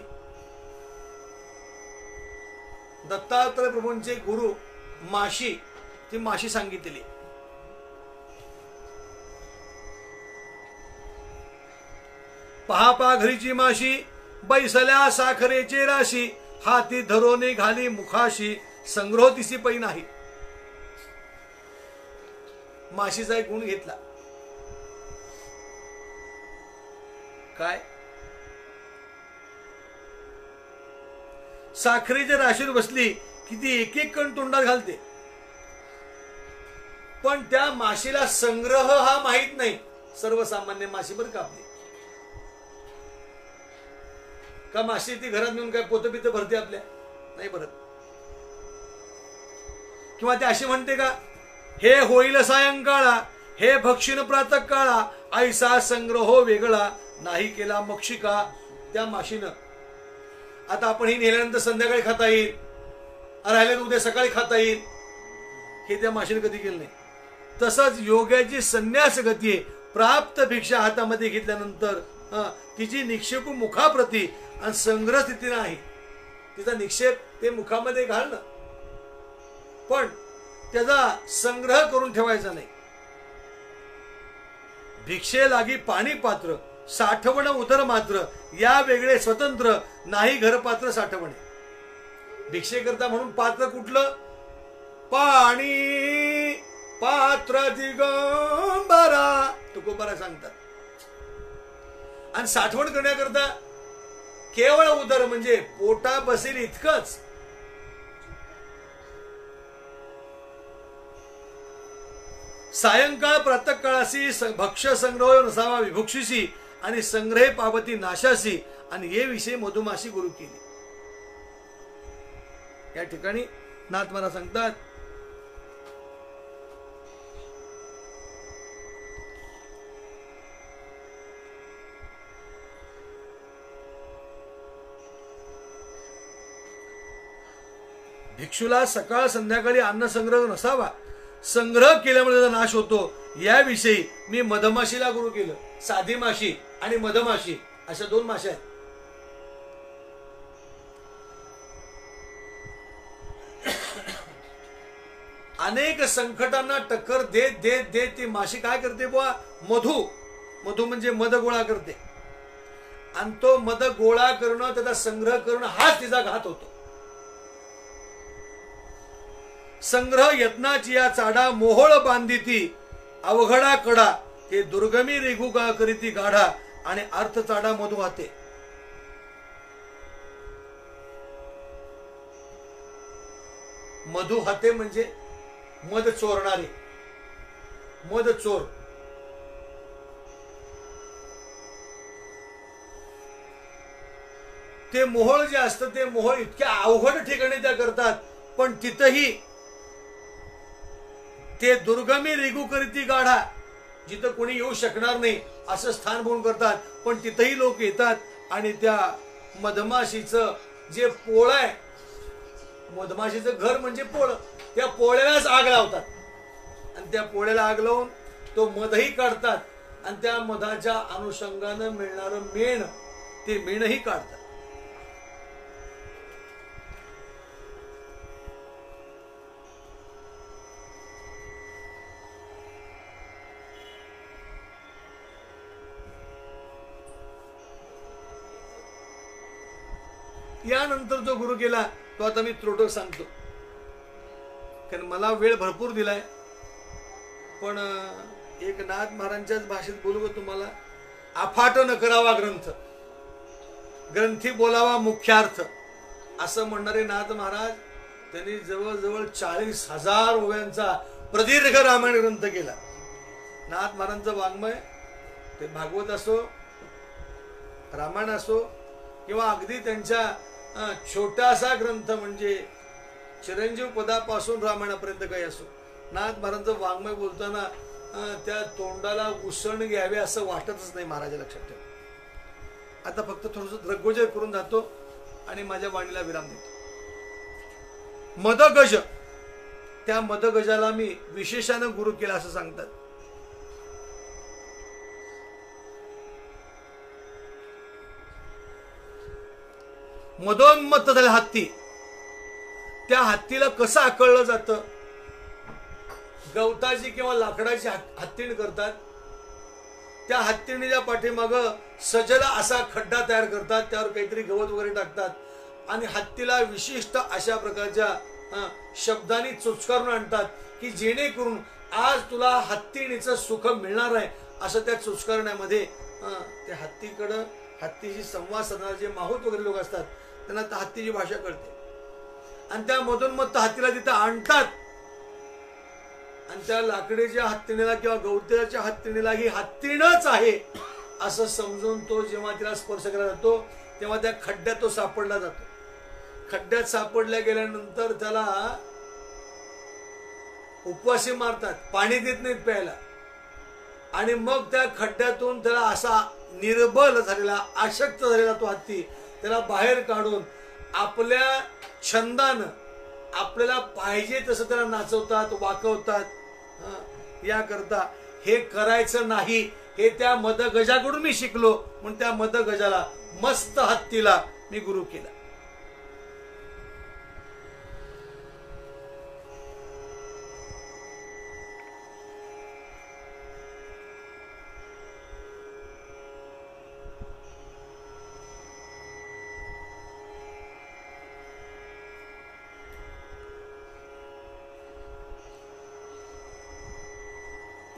दत्तात्रय प्रभूंचे गुरु माशी, ती माशी सांगितली. पहा घरीची माशी, बैसल्या साखरेचे राशी, हाती धरोने घाली मुखाशी, संग्रह तिसी पै नाही. माशीचा एक गुण घेतला. काय? साखरेच्या राशीवर बसली की ती एक एक कण तोंडात घालते, पण त्या माशीला संग्रह हा माहित नाही. सर्वसामान्य माशी बरं का आपली. का माशी ती घरात नेऊन काय पोतपित भरते आपल्या? नाही भरत. किंवा ती अशी म्हणते का, हे होईल सायंकाळा, हे भक्षिण प्रातः काळा, ऐसा संग्रह वेगळा, नाही केला मक्षिका. त्या माशीनं आता आपण ही नेल्यानंतर संध्याकाळी खाता येईल, राहिले उद्या सकाळी खाता येईल, हे त्या माशीने कधी केलं नाही. तसंच योगाची संन्यास गती आहे. प्राप्त भिक्षा हातामध्ये घेतल्यानंतर तिची निक्षेप मुखाप्रती आणि संग्रह स्थिती नाही. तिचा निक्षेप ते मुखामध्ये घालणं, पण त्याचा संग्रह करून ठेवायचा नाही. भिक्षे लागी पाणी पात्र, साठवण उदर मात्र, या वेगळे स्वतंत्र, नाही घरपात्र साठवणे. भिक्षे करता म्हणून पात्र कुठलं? पाणी पात्र दिगंबरा, तुकोबारा सांगतात. आणि साठवण करण्याकरता केवळ उदर म्हणजे पोटा बसेल इतकंच. सायंकाळ प्रातःकाळासी भक्ष्य संग्रह नसावा विभुक्षिसी, आणि संग्रहे पावती नाशासी, आणि हे विषय मधुमाशी गुरु केली. या ठिकाणी नाथ महाराज सांगतात, भिक्षूला सकाळ संध्याकाळी अन्न संग्रह नसावा, संग्रह केल्यामुळे त्याचा नाश होतो. याविषयी मी मधमाशीला गुरु केलं. साधी माशी आणि मधमाशी अशा दोन माशा आहेत. अनेक संकटांना टक्कर देत देत देत ती माशी काय करते बुवा? मधू म्हणजे मध गोळा करते, आणि तो मध गोळा करणं, त्याचा संग्रह करणं हाच तिचा घात होतो. संग्रह यत्नाची या चाडा, मोहोळ बांधिती अवघडा कडा, ते दुर्गमी रेगू करीती गाढा, आणि अर्थ चाडा मधु हाते. मधु हाते म्हणजे मध चोरणारे, मध चोर. ते मोहोळ जे असतं ते मोहोळ इतक्या अवघड ठिकाणी त्या करतात, पण तिथंही ते दुर्गमी रेगू करीती गाढा, जिथं कोणी येऊ शकणार नाही असं स्थान बघून करतात, पण तिथंही लोक येतात आणि त्या मधमाशीचं जे पोळ आहे, मधमाशीचं घर म्हणजे पोळ, त्या पोळ्यालाच आग लावतात, आणि त्या पोळ्याला आग लावून तो मधही काढतात, आणि त्या मधाच्या अनुषंगानं मिळणारं मेण, ते मेणही काढतात. यानंतर जो गुरु गेला तो आता मी त्रोटक सांगतो, कारण मला वेळ भरपूर दिलाय, पण एक नाथ महाराजांच्याच भाषेत बोलू का तुम्हाला. अफाट न करावा ग्रंथ, ग्रंथी बोलावा मुख्यार्थ, असं म्हणणारे नाथ महाराज, त्यांनी जवळजवळ 40,000 ओव्यांचा प्रदीर्घ रामायण ग्रंथ केला. नाथ महाराजांचं वाङ्मय ते भागवत असो, रामायण असो, किंवा अगदी त्यांच्या छोटासा ग्रंथ म्हणजे चिरंजीव पदापासून रामायणापर्यंत काही असो, नाथ महाराजांचं वाङ्मय बोलताना त्या तोंडाला उसण घ्यावे असं वाटतच नाही महाराज, लक्षात ठेवा. आता फक्त थोडंसं दृग्गोचर करून जातो आणि माझ्या वाणीला विराम देतो. मदगज, त्या मदगजाला मी विशेषानं गुरु केला असं सांगतात. मदोन्मत्त झाले हत्ती, त्या हत्तीला कसं आकळलं जातं? गवताची किंवा लाकडाची हत्तीण करतात. त्या हत्तीणीच्या पाठीमाग सजला असा खड्डा तयार करतात, त्यावर काहीतरी गवत वगैरे टाकतात आणि हत्तीला विशिष्ट अशा प्रकारच्या शब्दांनी चुचकारून आणतात की जेणेकरून आज तुला हत्तीणीचं सुख मिळणार आहे, असं त्या चुचकारण्यामध्ये त्या हत्तीकडं हत्तीशी संवाद साधणारे जे माहूत वगैरे लोक असतात त्यांना त्या हत्तीची भाषा कळते आणि त्या मधून हत्तीला तिथं आणतात आणि त्या लाकडीच्या हत्तीणीला किंवा गवताच्या हत्तीणीला ही हत्तीणच आहे असं समजून तो जेव्हा तिला स्पर्श करायला जातो तेव्हा त्या खड्ड्यात तो सापडला जातो. खड्ड्यात सापडल्या गेल्यानंतर त्याला उपवासी मारतात, पाणी देत नाहीत प्यायला आणि मग त्या खड्ड्यातून त्याला असा निर्बल झालेला, अशक्त झालेला तो हत्ती त्याला बाहेर काढून आपल्या छंदानं आपल्याला पाहिजे तसं त्याला नाचवतात, वाकवतात. याकरता हे करायचं नाही हे त्या मदगजाकडून मी शिकलो, म्हणून त्या मदगजाला, मस्त हत्तीला मी गुरु केला.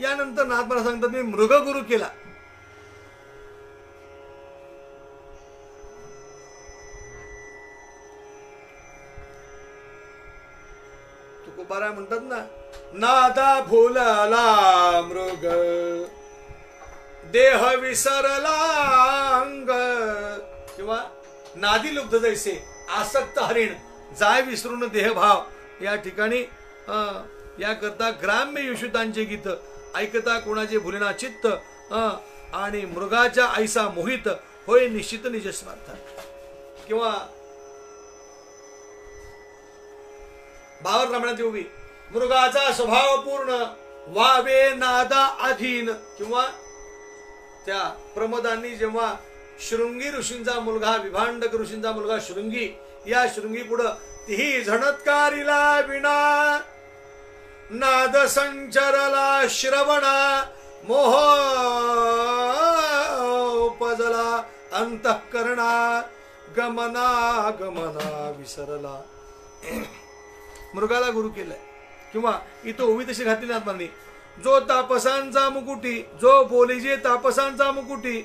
यानंतर नाथ महाराज सांगतात मी मृग गुरु केला. तुकोबारा म्हणतात ना, नादा भुलला मृग देह विसरला अंग, किंवा नादी लुब्ध जैसे आसक्त हरिण जाय विसरून देहभाव. या ठिकाणी याकरता ग्राम्य युषितांचे गीत ऐकता कोणाचे भुलेना चित्त आणि मृगाच्या ऐसा मोहित होय निश्चित निज स्वार्थ. किंवा भावर रामायणात उभी मृगाचा स्वभाव पूर्ण वावे नादा अधीन. किंवा त्या प्रमोदांनी जेव्हा शृंगी ऋषींचा मुलगा विभांडक ऋषींचा मुलगा शृंगी, या शृंगी पुढं तीही झणत्कारिला विना नाद संचरला श्रवणा मोह उपजला अंतःकरणा गमना गमना विसरला. मृगाला गुरु केलाय. किंवा इथं ओवी तशी घातली नाथ महाराजांनी, जो तापसांचा मुकुटी, जो बोलीजे तापसांचा मुकुटी,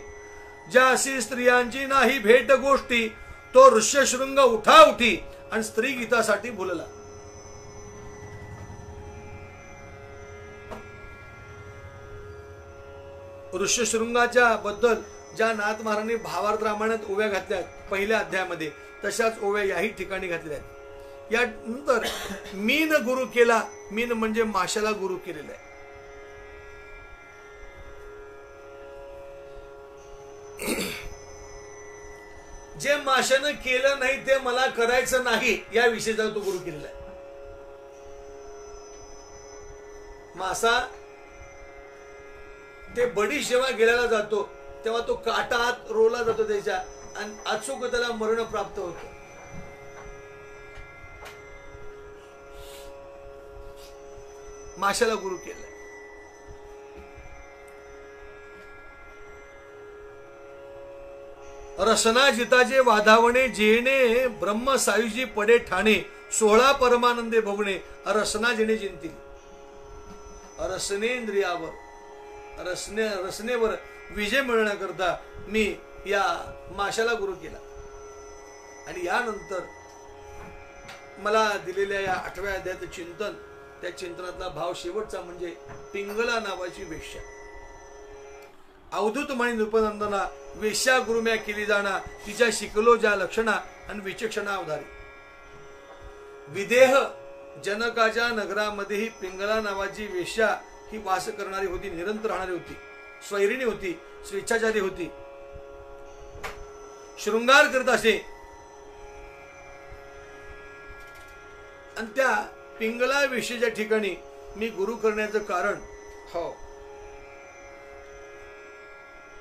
ज्याशी स्त्रियांची नाही भेट गोष्टी, तो ऋष्यशृंग उठा उठी आणि स्त्री गीतासाठी भुलला. ऋष्यशृंगाच्या बद्दल ज्या नाथ महाराजांनी भावार्थ रामायणात ओव्या घातल्या पहिल्या अध्यायामध्ये, तशाच ओव्या याही ठिकाणी घातल्या आहेत. यानंतर मीन गुरु केला. मीन म्हणजे माशाला गुरु केलेला आहे. जे माशानं केलं नाही ते मला करायचं नाही या विषयाचा तो गुरु केलेला आहे. मासा ते बडी सेवा गेल्याला जातो तेव्हा तो काटा आत रोला जातो त्याच्या आणि अचूक त्याला मरण प्राप्त होतं. माशाला गुरु केलाय. रसना जिताचे वाधावणे जेणे ब्रह्म सायुजी पडे ठाणे 16 परमानंदे भोगणे रसना जेणे जिंतील. रसनेंद्रियावर रसनेवर विजय मिळवण्याकरता मी या माशाला गुरु केला. आणि यानंतर मला दिलेल्या या 8व्या अध्यायाचं चिंतन, त्या चिंतनातला भाव शेवटचा म्हणजे पिंगला नावाची वेश्या. अवधूत म्हणे नृपनंदना वेश्या गुरुम्या केली जाणा, तिच्या शिकलो ज्या लक्षणा आणि विचक्षणा अवधारी. विदेह जनकाच्या नगरामध्ये ही पिंगला नावाची वेश्या ही वास करणारी होती, निरंतर राहणारी होती, स्वैरिणी होती, स्वेच्छाचारी होती, शृंगार करत असे. आणि त्या पिंगला वेश्येच्या ठिकाणी मी गुरु करण्याचं कारण, हो,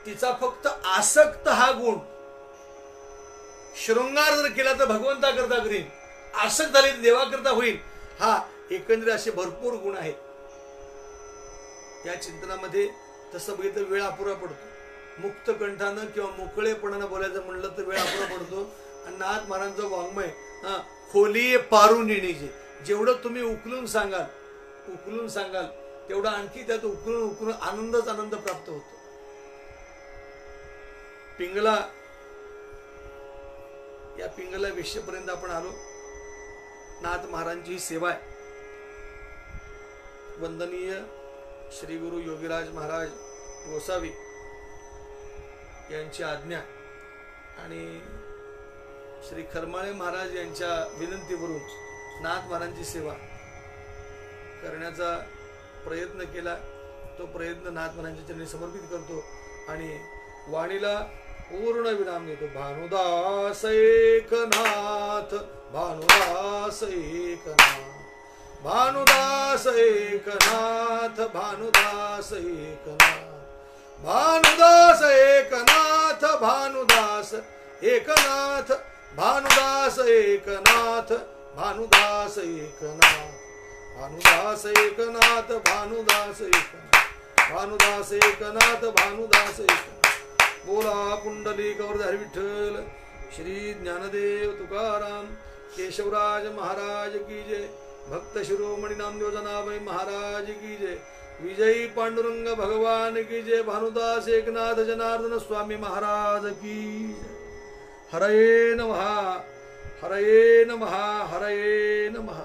तिचा फक्त आसक्त हा गुण, शृंगार जर केला तर भगवंता करता करीन, आसक्त झाली देवा करता होईल, हा एकंदरीत असे भरपूर गुण आहेत. या चिंतनामध्ये तसं बघितलं वेळ अपुरा पडतो. मुक्त कंठानं किंवा मोकळेपणानं बोलायचं म्हणलं तर वेळ अपुरा पडतो. आणि नाथ महाराजांचं वाङ्मय खोली पारून येण्याचे, जेवढं तुम्ही उकलून सांगाल तेवढा आणखी त्यात उकलून आनंदच आनंद प्राप्त होतो. पिंगला, या पिंगला वेश्येपर्यंत आपण आलो. नाथ महाराजांची ही सेवा आहे. वंदनीय श्री गुरु योगीराज महाराज गोसावी यांची आज्ञा आणि श्री खरमाळे महाराज यांच्या विनंतीवरून नाथ महाराजांची सेवा करण्याचा प्रयत्न केला. तो प्रयत्न नाथ महाराजांच्या चरणी समर्पित करतो आणि वाणीला पूर्ण विराम देतो. भानुदास एकनाथ, भानुदास एकनाथ, भानुदास एकनाथ, भानुदास एकनाथ, भानुदास एकनाथ, भानुदास एकनाथ, भानुदास एकनाथ, भानुदास एकनाथ, भानुदास एकनाथ, भानुदास एकनाथ, भानुदास एकनाथ, भानुदास एकनाथ. बोला पुंडलिक वरदारी विठ्ठल श्री ज्ञानदेव तुकाराम केशवराज महाराज की जय. भक्त शिरोमणी नामदेव जनाबाई महाराज की जय. विजयी पांडुरंग भगवान की जय. भानुदास एकनाथ जनार्दन स्वामी महाराज की जय. हरये नमः, हरये नमः, हरये नमः.